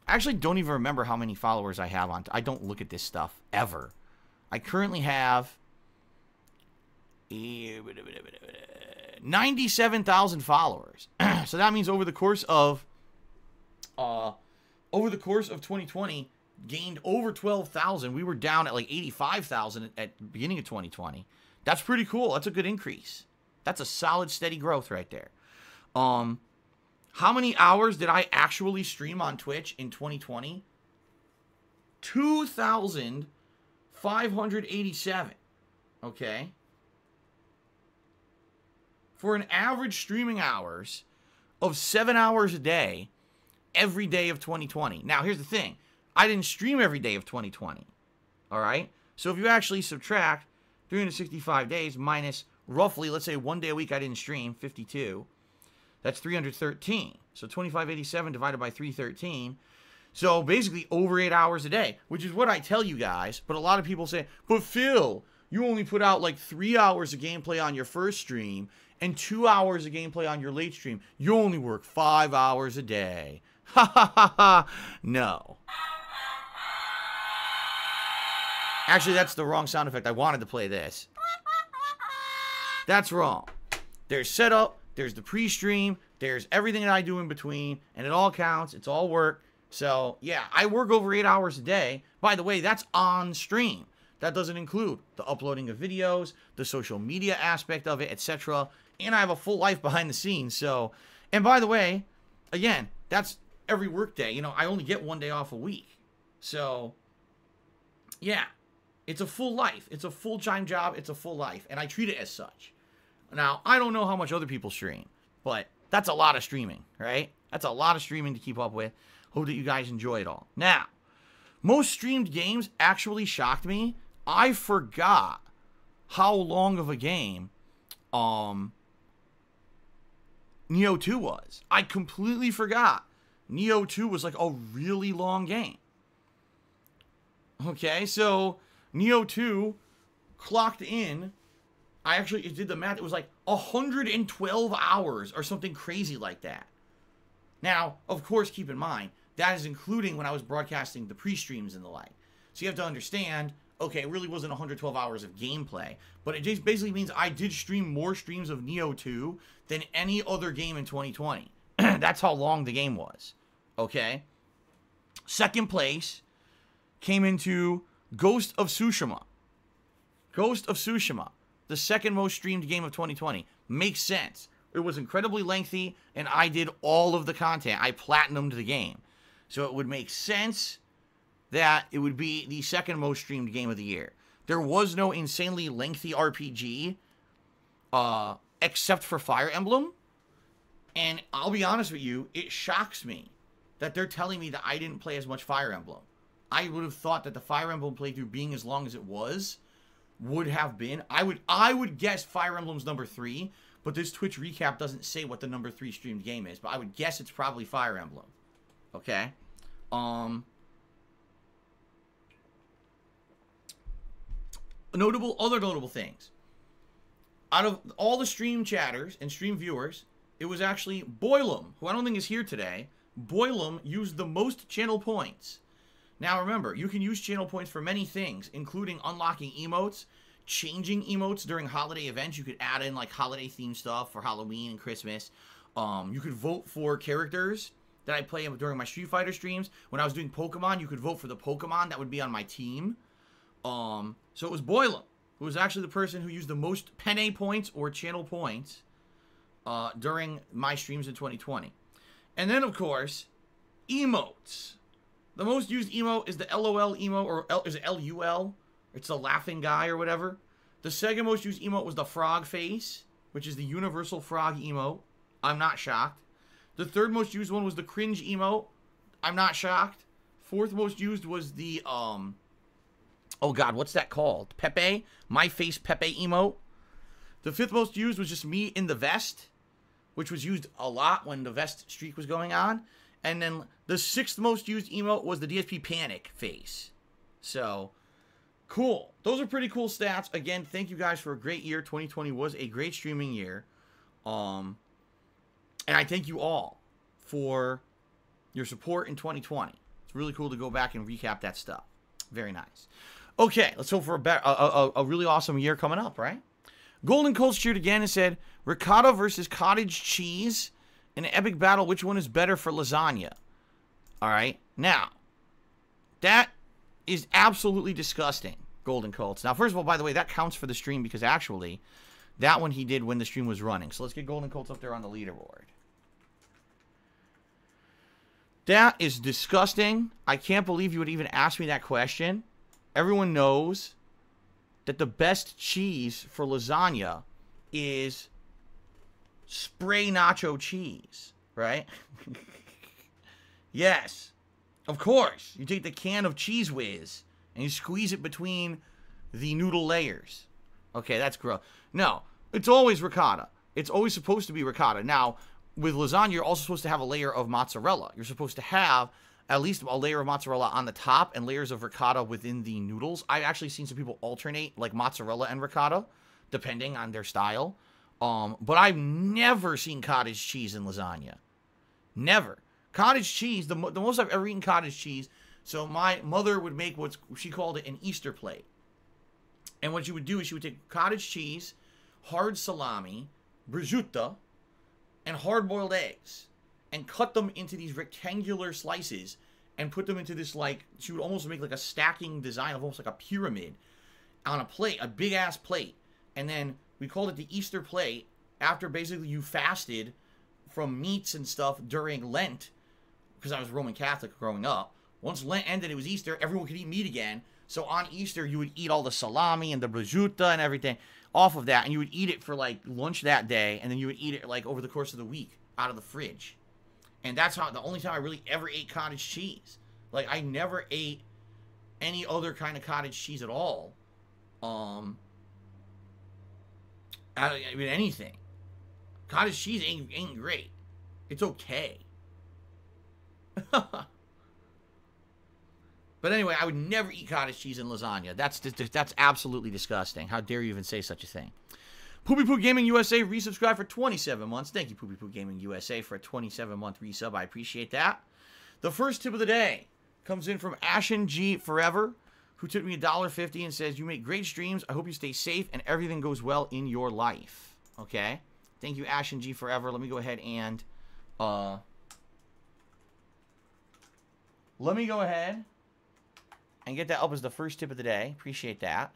I actually don't even remember how many followers I have on. I don't look at this stuff ever. I currently have 97,000 followers. So that means over the course of 2020, gained over 12,000. We were down at like 85,000 at the beginning of 2020. That's pretty cool. That's a good increase. That's a solid, steady growth right there. How many hours did I actually stream on Twitch in 2020? 2,587. Okay. For an average streaming hours of 7 hours a day, every day of 2020. Now, here's the thing. I didn't stream every day of 2020. All right? So if you actually subtract 365 days minus roughly, let's say 1 day a week I didn't stream, 52, that's 313. So 2587 divided by 313. So basically over 8 hours a day, which is what I tell you guys. But a lot of people say, but Phil, you only put out like 3 hours of gameplay on your first stream and 2 hours of gameplay on your late stream. You only work 5 hours a day. Ha ha ha ha. No. Actually, that's the wrong sound effect. I wanted to play this. That's wrong. There's setup. There's the pre-stream. There's everything that I do in between. And it all counts. It's all work. So, yeah, I work over 8 hours a day. By the way, that's on stream. That doesn't include the uploading of videos, the social media aspect of it, etc. And I have a full life behind the scenes. So, and by the way, again, that's every work day. You know, I only get 1 day off a week. So, yeah, it's a full life. It's a full-time job. It's a full life. And I treat it as such. Now, I don't know how much other people stream, but that's a lot of streaming, right? That's a lot of streaming to keep up with. Hope that you guys enjoy it all. Now, most streamed games actually shocked me. I forgot how long of a game Neo 2 was. I completely forgot. Neo 2 was like a really long game. Okay, so Neo 2 clocked in. I actually did the math. It was like 112 hours or something crazy like that. Now, of course, keep in mind, that is including when I was broadcasting the pre-streams and the like. So you have to understand, okay, it really wasn't 112 hours of gameplay, but it just basically means I did stream more streams of Neo 2 than any other game in 2020. That's how long the game was. Okay? Second place came into Ghost of Tsushima. Ghost of Tsushima, the second most streamed game of 2020. Makes sense. It was incredibly lengthy, and I did all of the content. I platinumed the game. So it would make sense that it would be the second most streamed game of the year. There was no insanely lengthy RPG except for Fire Emblem. And I'll be honest with you, it shocks me that they're telling me that I didn't play as much Fire Emblem. I would have thought that the Fire Emblem playthrough being as long as it was would have been. I would guess Fire Emblem's number 3, but this Twitch recap doesn't say what the number 3 streamed game is, but I would guess it's probably Fire Emblem. Okay? Other notable things. Out of all the stream chatters and stream viewers, it was actually Boylum, who I don't think is here today. Boylum used the most channel points. Now remember, you can use channel points for many things, including unlocking emotes, changing emotes during holiday events. You could add in like holiday themed stuff for Halloween and Christmas. You could vote for characters that I play during my Street Fighter streams. When I was doing Pokemon, you could vote for the Pokemon that would be on my team. So it was Boylum, who was actually the person who used the most penne points or channel points during my streams in 2020. And then, of course, emotes. The most used emote is the LOL emote, or is it LUL? It's the laughing guy or whatever. The second most used emote was the frog face, which is the universal frog emote. I'm not shocked. The third most used one was the cringe emote. I'm not shocked. Fourth most used was the, oh God, what's that called? Pepe? My face Pepe emote. The fifth most used was just me in the vest, which was used a lot when the vest streak was going on. And then the sixth most used emote was the DSP Panic face. So, cool. Those are pretty cool stats. Again, thank you guys for a great year. 2020 was a great streaming year. And I thank you all for your support in 2020. It's really cool to go back and recap that stuff. Very nice. Okay, let's hope for a really awesome year coming up, right? Golden Cold shoot again and said, ricotta versus cottage cheese in an epic battle. Which one is better for lasagna? All right. Now, that is absolutely disgusting, Golden Colts. Now, first of all, by the way, that counts for the stream because actually that one he did when the stream was running. So let's get Golden Colts up there on the leaderboard. That is disgusting. I can't believe you would even ask me that question. Everyone knows that the best cheese for lasagna is spray nacho cheese, right? Yes, of course. You take the can of Cheese Whiz and you squeeze it between the noodle layers. Okay, that's gross. No, it's always ricotta. It's always supposed to be ricotta. Now, with lasagna, you're also supposed to have a layer of mozzarella. You're supposed to have at least a layer of mozzarella on the top and layers of ricotta within the noodles. I've actually seen some people alternate, like mozzarella and ricotta, depending on their style. But I've never seen cottage cheese in lasagna. Never. Cottage cheese, the most I've ever eaten cottage cheese, so my mother would make what she called it an Easter plate. And what she would do is she would take cottage cheese, hard salami, prosciutto, and hard-boiled eggs, and cut them into these rectangular slices, and put them into this, like, she would almost make like a stacking design of almost like a pyramid on a plate, a big-ass plate. And then we called it the Easter plate after basically you fasted from meats and stuff during Lent, because I was Roman Catholic growing up. Once Lent ended, it was Easter, everyone could eat meat again. So on Easter, you would eat all the salami and the prosciutto and everything off of that, and you would eat it for like lunch that day, and then you would eat it like over the course of the week out of the fridge. And that's how the only time I really ever ate cottage cheese. Like, I never ate any other kind of cottage cheese at all. I mean, anything. Cottage cheese ain't great. It's okay. But anyway, I would never eat cottage cheese in lasagna. That's absolutely disgusting. How dare you even say such a thing? Poopy Poo Gaming USA resubscribed for 27 months. Thank you, Poopy Poo Gaming USA, for a 27-month resub. I appreciate that. The first tip of the day comes in from Ashen G Forever, who tipped me $1.50 and says, you make great streams. I hope you stay safe and everything goes well in your life. Okay? Thank you, Ashen G Forever. Let me go ahead and get that up as the first tip of the day. Appreciate that.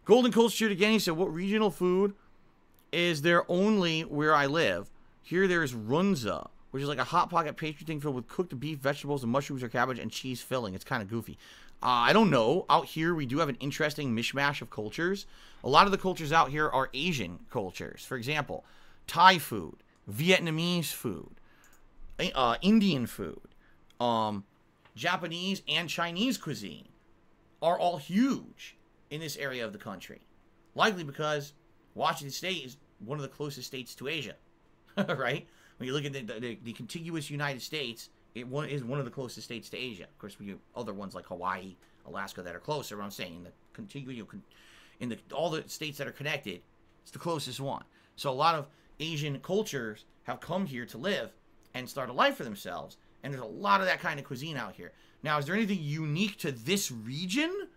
Golden Cold Shoot again. He said, what regional food is there only where I live? Here there's runza, which is like a Hot Pocket pastry thing filled with cooked beef, vegetables, and mushrooms or cabbage and cheese filling. It's kind of goofy. I don't know. Out here, we do have an interesting mishmash of cultures. A lot of the cultures out here are Asian cultures. For example, Thai food, Vietnamese food, Indian food, Japanese and Chinese cuisine are all huge in this area of the country. Likely because Washington State is one of the closest states to Asia, right? When you look at the contiguous United States, it is one of the closest states to Asia. Of course, we have other ones like Hawaii, Alaska that are closer. But I'm saying in the contiguous, all the states that are connected, it's the closest one. So a lot of Asian cultures have come here to live and start a life for themselves. And there's a lot of that kind of cuisine out here. Now, is there anything unique to this region?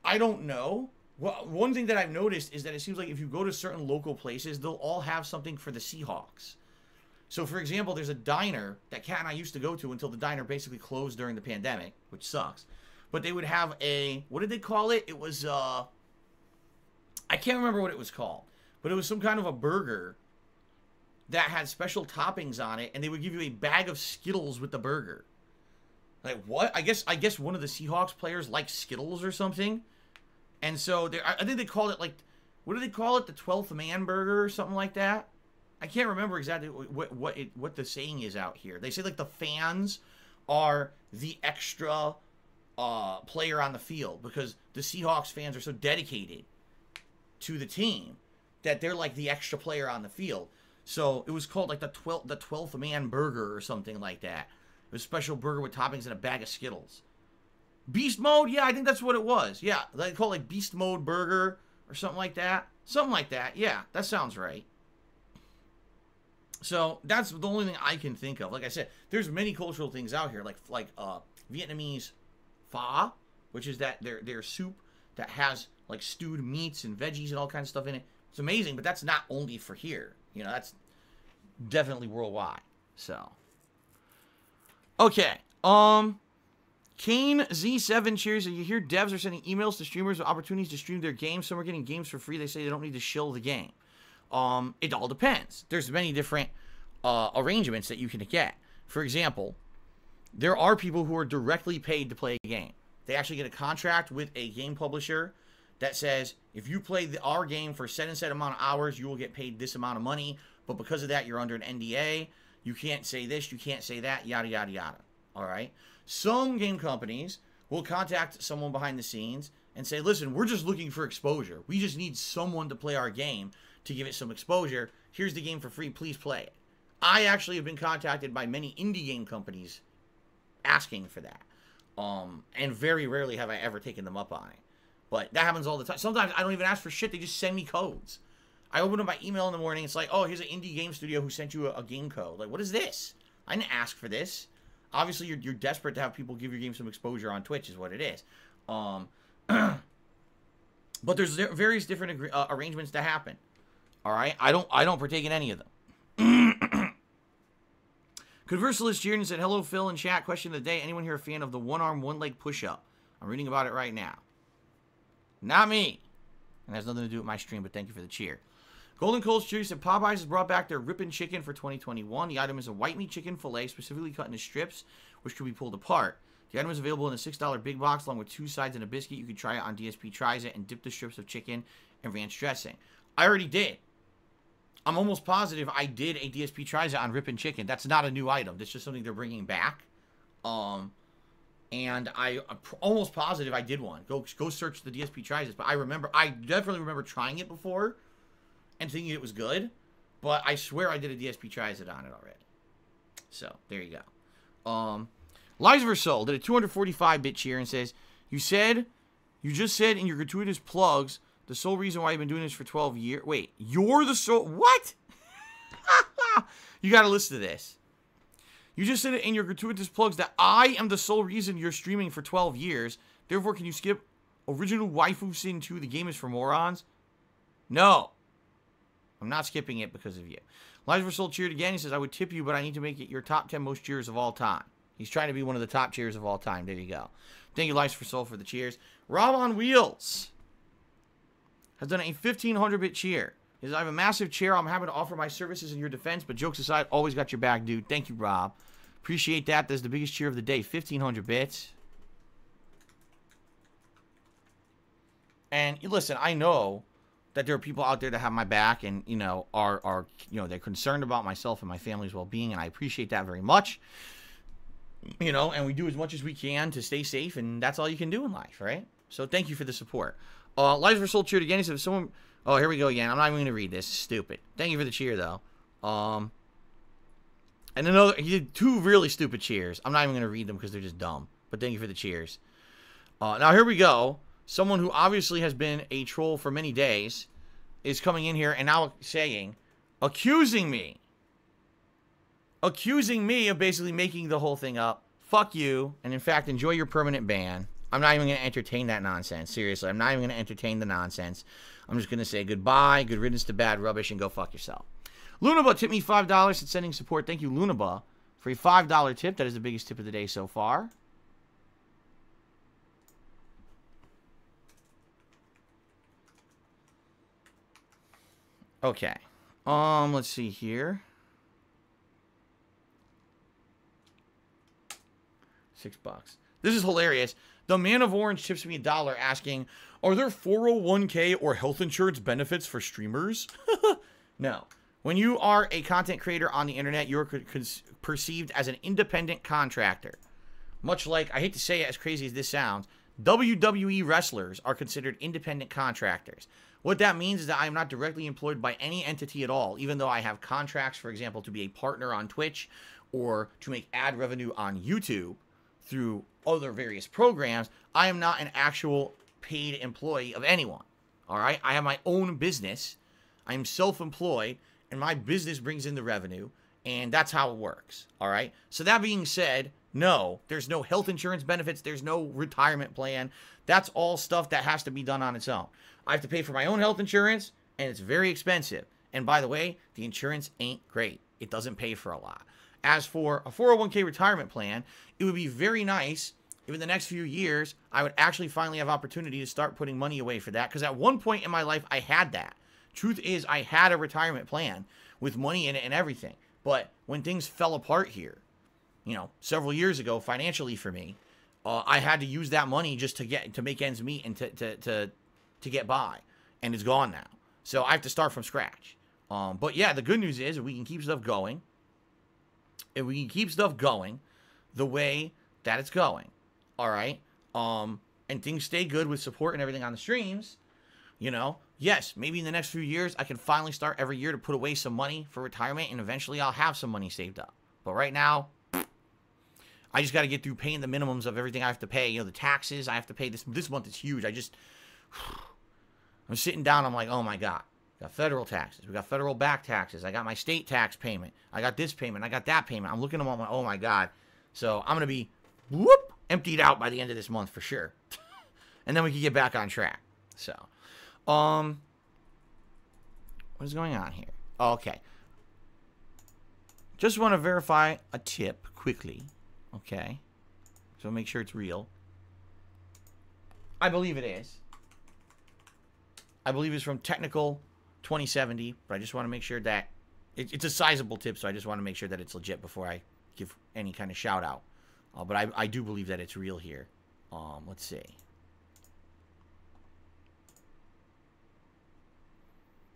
I don't know. Well, one thing that I've noticed is that it seems like if you go to certain local places, they'll all have something for the Seahawks. So, for example, there's a diner that Kat and I used to go to until the diner basically closed during the pandemic, which sucks. But they would have a, what did they call it? It was, I can't remember what it was called. But it was some kind of a burger that had special toppings on it, and they would give you a bag of Skittles with the burger. Like, what? I guess one of the Seahawks players likes Skittles or something. And so, I think they called it, like, what do they call it? The 12th man burger or something like that? I can't remember exactly what the saying is out here. They say, like, the fans are the extra player on the field because the Seahawks fans are so dedicated to the team that they're, like, the extra player on the field. So, it was called, like, the 12th man burger or something like that. It was a special burger with toppings and a bag of Skittles. Beast mode? Yeah, I think that's what it was. Yeah, they call it, like, Beast mode burger or something like that. Something like that. Yeah, that sounds right. So, that's the only thing I can think of. Like I said, there's many cultural things out here, like Vietnamese pho, which is that their soup that has, like, stewed meats and veggies and all kinds of stuff in it. It's amazing, but that's not only for here. You know, that's definitely worldwide. So, okay. Kane Z7 cheers. You hear devs are sending emails to streamers with opportunities to stream their games. Some are getting games for free. They say they don't need to shill the game. It all depends. There's many different arrangements that you can get. For example, there are people who are directly paid to play a game. They actually get a contract with a game publisher that says, if you play our game for set amount of hours, you will get paid this amount of money. But because of that, you're under an NDA. You can't say this, you can't say that, yada, yada, yada. All right? Some game companies will contact someone behind the scenes and say, listen, we're just looking for exposure. We just need someone to play our game to give it some exposure. Here's the game for free. Please play it. I actually have been contacted by many indie game companies asking for that. And very rarely have I ever taken them up on it. But that happens all the time. Sometimes I don't even ask for shit. They just send me codes. I open up my email in the morning. It's like, oh, here's an indie game studio who sent you a game code. Like, what is this? I didn't ask for this. Obviously, you're desperate to have people give your game some exposure on Twitch is what it is. But there's various different arrangements that happen. All right? I don't partake in any of them. Conversalist Jordan said, hello, Phil, in chat. Question of the day. Anyone here a fan of the one-arm, one-leg push-up? I'm reading about it right now. Not me. And it has nothing to do with my stream, but thank you for the cheer. Golden Coals Cheer said, Popeyes has brought back their Rippin' Chicken for 2021. The item is a white meat chicken filet, specifically cut into strips, which can be pulled apart. The item is available in a $6 big box, along with 2 sides and a biscuit. You can try it on DSP Tries It and dip the strips of chicken in ranch dressing. I already did. I'm almost positive I did a DSP Tries It on Rippin' Chicken. That's not a new item. That's just something they're bringing back. And I'm almost positive I did one. Go search the DSP Tries It. But I definitely remember trying it before and thinking it was good. But I swear I did a DSP Tries It on it already. So, there you go. Lies of Soul did a 245-bit cheer and says, you just said in your gratuitous plugs, the sole reason why you've been doing this for 12 years. Wait, you're the sole... What? You gotta listen to this. You just said it in your gratuitous plugs that I am the sole reason you're streaming for 12 years. Therefore, can you skip Original Waifu Sin 2, The Game is for Morons? No. I'm not skipping it because of you. Lies of Soul cheered again. He says, I would tip you, but I need to make it your top 10 most cheers of all time. He's trying to be one of the top cheers of all time. There you go. Thank you, Lies for Soul, for the cheers. Rob on Wheels has done a 1,500-bit cheer. He says, I have a massive chair. I'm happy to offer my services in your defense, but jokes aside, always got your back, dude. Thank you, Rob. Appreciate that. That's the biggest cheer of the day. 1,500 bits. And listen, I know that there are people out there that have my back and, you know, are they're concerned about myself and my family's well-being, and I appreciate that very much. You know, and we do as much as we can to stay safe, and that's all you can do in life, right? So thank you for the support. Lies for Soul cheered again. He said, if someone... Oh, here we go again. I'm not even going to read this. It's stupid. Thank you for the cheer, though. And another... He did 2 really stupid cheers. I'm not even going to read them because they're just dumb. But thank you for the cheers. Now, here we go. Someone who obviously has been a troll for many days is coming in here and now saying... Accusing me of basically making the whole thing up. Fuck you. And in fact, enjoy your permanent ban. I'm not even going to entertain that nonsense. Seriously, I'm not even going to entertain the nonsense. I'm just going to say goodbye, good riddance to bad rubbish, and go fuck yourself. Lunaba tipped me $5 at sending support. Thank you, Lunaba, for a $5 tip. That is the biggest tip of the day so far. Okay. Let's see here. $6. This is hilarious. The Man of Orange tips me $1 asking, are there 401k or health insurance benefits for streamers? No. When you are a content creator on the internet, you're perceived as an independent contractor. Much like, I hate to say it, as crazy as this sounds, WWE wrestlers are considered independent contractors. What that means is that I am not directly employed by any entity at all, even though I have contracts, for example, to be a partner on Twitch or to make ad revenue on YouTube through other various programs. I am not an actual paid employee of anyone. All right? I have my own business. I am self-employed, and my business brings in the revenue, and that's how it works. All right? So that being said, no, there's no health insurance benefits. There's no retirement plan. That's all stuff that has to be done on its own. I have to pay for my own health insurance, and it's very expensive. And by the way, the insurance ain't great. It doesn't pay for a lot. As for a 401k retirement plan, it would be very nice if in the next few years, I would actually finally have opportunity to start putting money away for that. Because at one point in my life, I had that. Truth is, I had a retirement plan with money in it and everything. But when things fell apart here, you know, several years ago, financially for me, I had to use that money just to make ends meet and to get by. And it's gone now. So I have to start from scratch. But yeah, the good news is if we can keep stuff going, the way that it's going, all right, and things stay good with support and everything on the streams, you know, yes, maybe in the next few years, I can finally start every year to put away some money for retirement, and eventually I'll have some money saved up. But right now, I just got to get through paying the minimums of everything I have to pay. You know, the taxes I have to pay. This month is huge. I'm sitting down. I'm like, oh my God. We got federal taxes. We got federal back taxes. I got my state tax payment. I got this payment. I got that payment. I'm looking at them. I'm like, oh my God. So I'm going to be emptied out by the end of this month for sure. And then we can get back on track. So, what is going on here? Okay. Just want to verify a tip quickly. Okay. So make sure it's real. I believe it is. I believe it's from Technical 2070, but I just want to make sure that it's a sizable tip, so I just want to make sure that it's legit before I give any kind of shout out. But I do believe that it's real here. Let's see.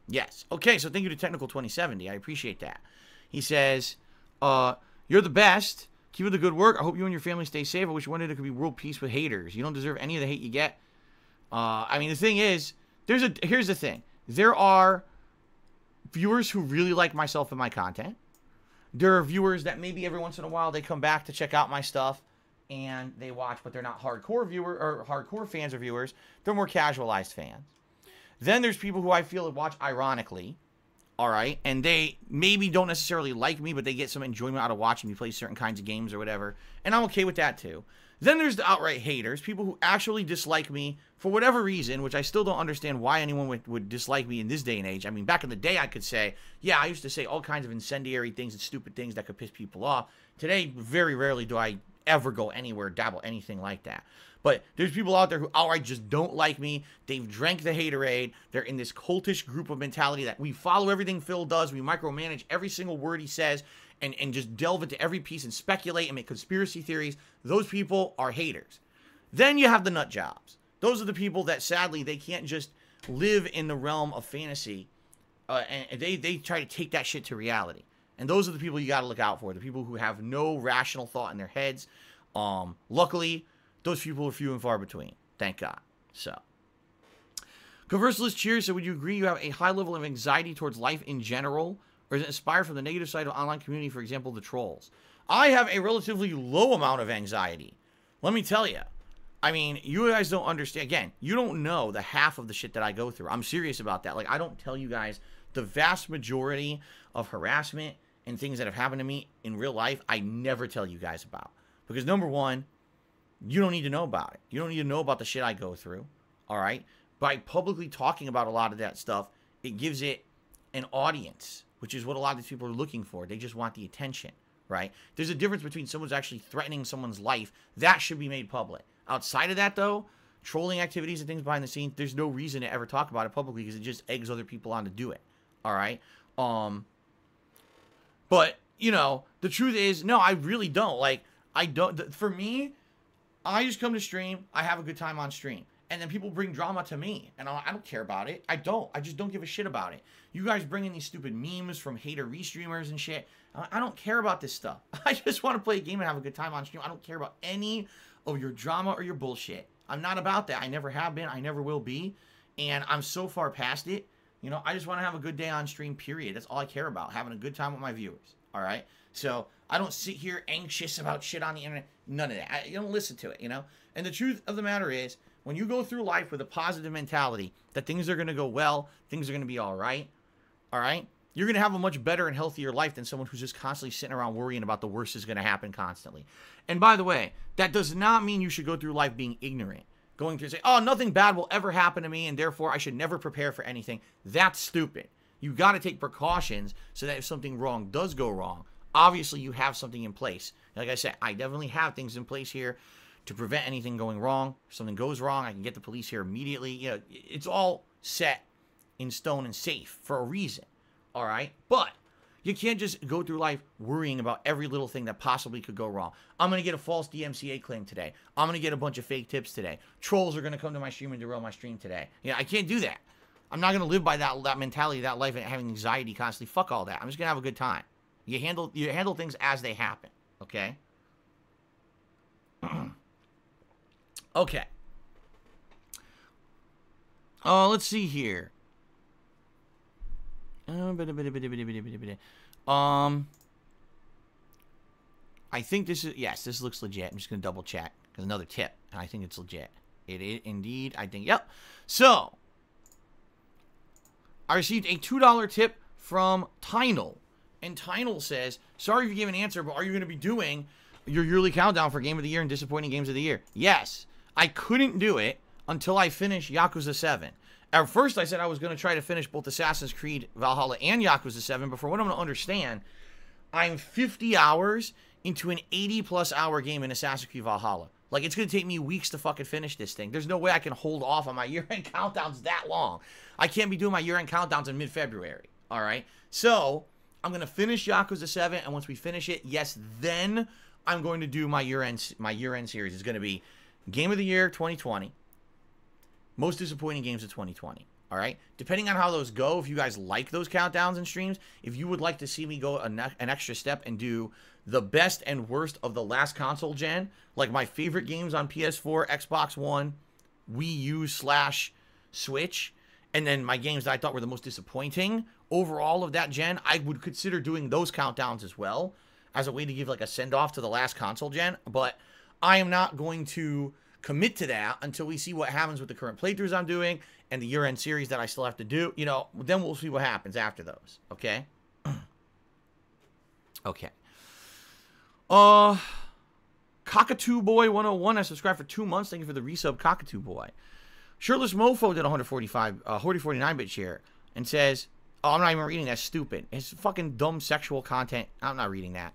Yes. Okay, so thank you to Technical 2070. I appreciate that. He says, you're the best. Keep up the good work. I hope you and your family stay safe. I wish one day there could be world peace with haters. You don't deserve any of the hate you get. I mean, the thing is, here's the thing. There are viewers who really like myself and my content. There are viewers that maybe every once in a while they come back to check out my stuff and they watch, but they're not hardcore hardcore fans or viewers. They're more casualized fans. Then there's people who I feel watch ironically, all right, and they maybe don't necessarily like me, but they get some enjoyment out of watching me play certain kinds of games or whatever, and I'm okay with that too. Then there's the outright haters, people who actually dislike me for whatever reason, which I still don't understand why anyone would dislike me in this day and age. I mean, back in the day, I could say, yeah, I used to say all kinds of incendiary things and stupid things that could piss people off. Today, very rarely do I ever go anywhere, dabble anything like that. But there's people out there who outright just don't like me. They've drank the haterade. They're in this cultish group of mentality that we follow everything Phil does. We micromanage every single word he says and just delve into every piece and speculate and make conspiracy theories. Those people are haters. Then you have the nut jobs. Those are the people that, sadly, they can't just live in the realm of fantasy. And they try to take that shit to reality. And those are the people you got to look out for. The people who have no rational thought in their heads. Luckily, those people are few and far between. Thank God. So, Conversalist Cheers. So, would you agree you have a high level of anxiety towards life in general? Or is it inspired from the negative side of online community, for example, the trolls? I have a relatively low amount of anxiety. Let me tell you. I mean, you guys don't understand. Again, you don't know the half of the shit that I go through. I'm serious about that. Like, I don't tell you guys the vast majority of harassment and things that have happened to me in real life, I never tell you guys about. Because, number one, you don't need to know about it. You don't need to know about the shit I go through, all right? By publicly talking about a lot of that stuff, it gives it an audience, which is what a lot of these people are looking for. They just want the attention, right? There's a difference between someone's actually threatening someone's life. That should be made public. Outside of that, though, trolling activities and things behind the scenes, there's no reason to ever talk about it publicly because it just eggs other people on to do it, all right? But, you know, the truth is, no, I really don't. Like, I don't, for me, I just come to stream, I have a good time on stream. And then people bring drama to me, and I don't care about it. I just don't give a shit about it. You guys bring in these stupid memes from hater restreamers and shit. I don't care about this stuff. I just want to play a game and have a good time on stream. I don't care about any of your drama or your bullshit. I'm not about that. I never have been. I never will be. And I'm so far past it. You know, I just want to have a good day on stream, period. That's all I care about, having a good time with my viewers. All right? So I don't sit here anxious about shit on the internet. None of that. You don't listen to it, you know? And the truth of the matter is, when you go through life with a positive mentality that things are going to go well, things are going to be all right, you're going to have a much better and healthier life than someone who's just constantly sitting around worrying about the worst is going to happen constantly. And by the way, that does not mean you should go through life being ignorant, going through and say, oh, nothing bad will ever happen to me, and therefore I should never prepare for anything. That's stupid. You got to take precautions so that if something wrong does go wrong, obviously you have something in place. Like I said, I definitely have things in place here to prevent anything going wrong. If something goes wrong, I can get the police here immediately. You know, it's all set in stone and safe for a reason, all right? But you can't just go through life worrying about every little thing that possibly could go wrong. I'm going to get a false DMCA claim today. I'm going to get a bunch of fake tips today. Trolls are going to come to my stream and derail my stream today. Yeah, I can't do that. I'm not going to live by that mentality, that life, and having anxiety constantly. Fuck all that. I'm just going to have a good time. You handle things as they happen, okay? Okay. Let's see here. I think this is, yes, this looks legit. I'm just going to double check. Because another tip, and I think it's legit. It is indeed, I think, yep. So, I received a $2 tip from Tynel. And Tynel says, sorry if you gave an answer, but are you going to be doing your yearly countdown for Game of the Year and Disappointing Games of the Year? Yes. I couldn't do it until I finished Yakuza 7. At first, I said I was going to try to finish both Assassin's Creed Valhalla and Yakuza 7, but for what I'm going to understand, I'm 50 hours into an 80-plus hour game in Assassin's Creed Valhalla. Like, it's going to take me weeks to fucking finish this thing. There's no way I can hold off on my year-end countdowns that long. I can't be doing my year-end countdowns in mid-February, all right? So, I'm going to finish Yakuza 7, and once we finish it, yes, then I'm going to do my year-end series. It's going to be Game of the Year 2020, most disappointing games of 2020. All right? Depending on how those go, if you guys like those countdowns and streams, if you would like to see me go an extra step and do the best and worst of the last console gen, like my favorite games on PS4, Xbox One, Wii U / Switch, and then my games that I thought were the most disappointing overall of that gen, I would consider doing those countdowns as well as a way to give like a send-off to the last console gen. But I am not going to commit to that until we see what happens with the current playthroughs I'm doing and the year-end series that I still have to do. You know, then we'll see what happens after those. Okay? Okay. Cockatoo Boy 101, I subscribed for 2 months. Thank you for the resub, Cockatoo Boy. Shirtless Mofo did 149-bit share and says, oh, I'm not even reading that. Stupid. It's fucking dumb sexual content. I'm not reading that.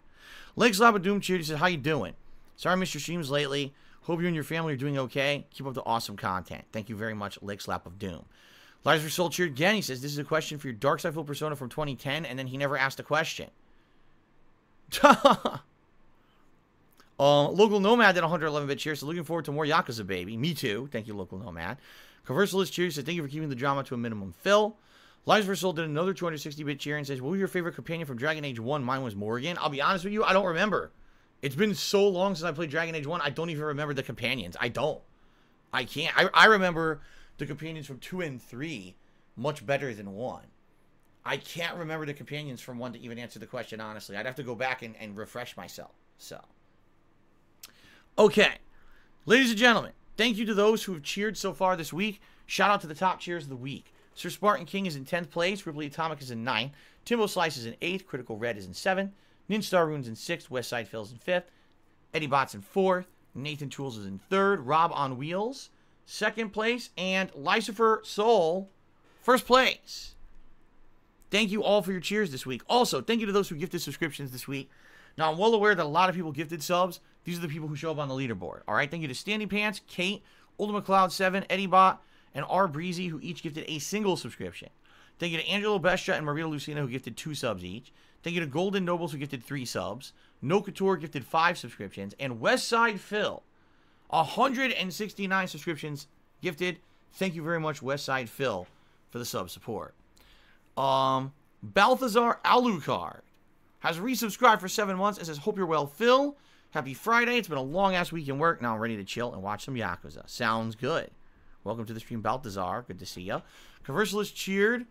Legs Labadoom cheered. He says, how you doing? Sorry I missed your streams lately. Hope you and your family are doing okay. Keep up the awesome content. Thank you very much, Leg Slap of Doom. Lies for Soul cheered again. He says, this is a question for your Dark Side Full Persona from 2010, and then he never asked a question. Local Nomad did 111-bit cheers, so looking forward to more Yakuza, baby. Me too. Thank you, Local Nomad. Conversalist cheers, says, thank you for keeping the drama to a minimum. Phil. Lies for Soul did another 260-bit cheer and says, what was your favorite companion from Dragon Age 1? Mine was Morrigan. I'll be honest with you, I don't remember. It's been so long since I played Dragon Age 1, I don't even remember the companions. I don't. I can't. I remember the companions from 2 and 3 much better than 1. I can't remember the companions from 1 to even answer the question, honestly. I'd have to go back and refresh myself. So, okay. Ladies and gentlemen, thank you to those who have cheered so far this week. Shout out to the top cheers of the week. Sir Spartan King is in 10th place. Ripley Atomic is in 9th. Timbo Slice is in 8th. Critical Red is in 7th. Ninstar Runes in 6th. Westside Phil's in 5th. Eddie Bot's in 4th. Nathan Tools is in 3rd. Rob on Wheels, 2nd place. And Lucifer Soul, 1st place. Thank you all for your cheers this week. Also, thank you to those who gifted subscriptions this week. Now, I'm well aware that a lot of people gifted subs. These are the people who show up on the leaderboard. All right, thank you to Standing Pants, Kate, Ultimate Cloud 7, Eddie Bot, and R Breezy, who each gifted a single subscription. Thank you to Angelo Bestia and Maria Lucina, who gifted 2 subs each. Thank you to Golden Nobles, who gifted 3 subs. No Couture gifted 5 subscriptions. And Westside Phil, 169 subscriptions gifted. Thank you very much, Westside Phil, for the sub support. Balthazar Alucard has resubscribed for 7 months and says, hope you're well, Phil. Happy Friday. It's been a long-ass week in work. Now I'm ready to chill and watch some Yakuza. Sounds good. Welcome to the stream, Balthazar. Good to see you. Conversalist cheered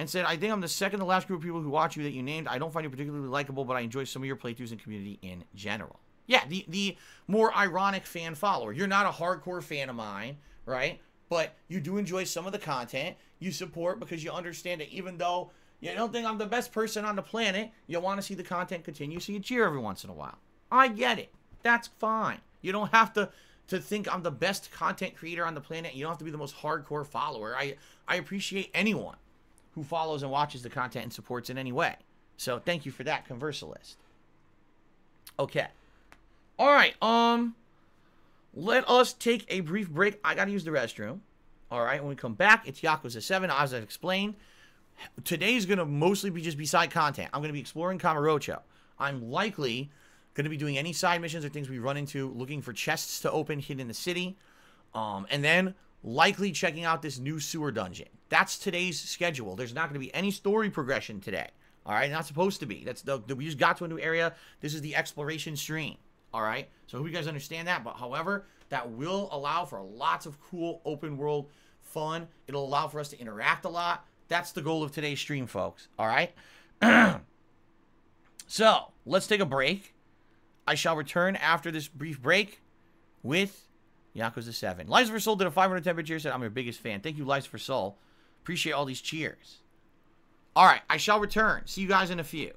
and said, I think I'm the second to last group of people who watch you that you named. I don't find you particularly likable, but I enjoy some of your playthroughs and community in general. Yeah, the more ironic fan follower. You're not a hardcore fan of mine, right? But you do enjoy some of the content. You support because you understand that even though you don't think I'm the best person on the planet, you want to see the content continue, so you cheer every once in a while. I get it. That's fine. You don't have to think I'm the best content creator on the planet. You don't have to be the most hardcore follower. I appreciate anyone who follows and watches the content and supports in any way. So thank you for that, Conversalist. Okay. All right. Let us take a brief break. I got to use the restroom. All right. When we come back, it's Yakuza 7, as I've explained. Today's going to mostly be just side content. I'm going to be exploring Kamurocho. I'm likely going to be doing any side missions or things we run into, looking for chests to open hidden in the city, and then likely checking out this new sewer dungeon. That's today's schedule. There's not going to be any story progression today. All right, not supposed to be. We just got to a new area. This is the exploration stream. All right, so I hope you guys understand that. But however, that will allow for lots of cool open world fun. It'll allow for us to interact a lot. That's the goal of today's stream, folks. All right. So let's take a break. I shall return after this brief break with Yakuza 7. Lives for Soul did a 510 bit cheer. Said, I'm your biggest fan. Thank you, Lives for Soul. Appreciate all these cheers. All right. I shall return. See you guys in a few.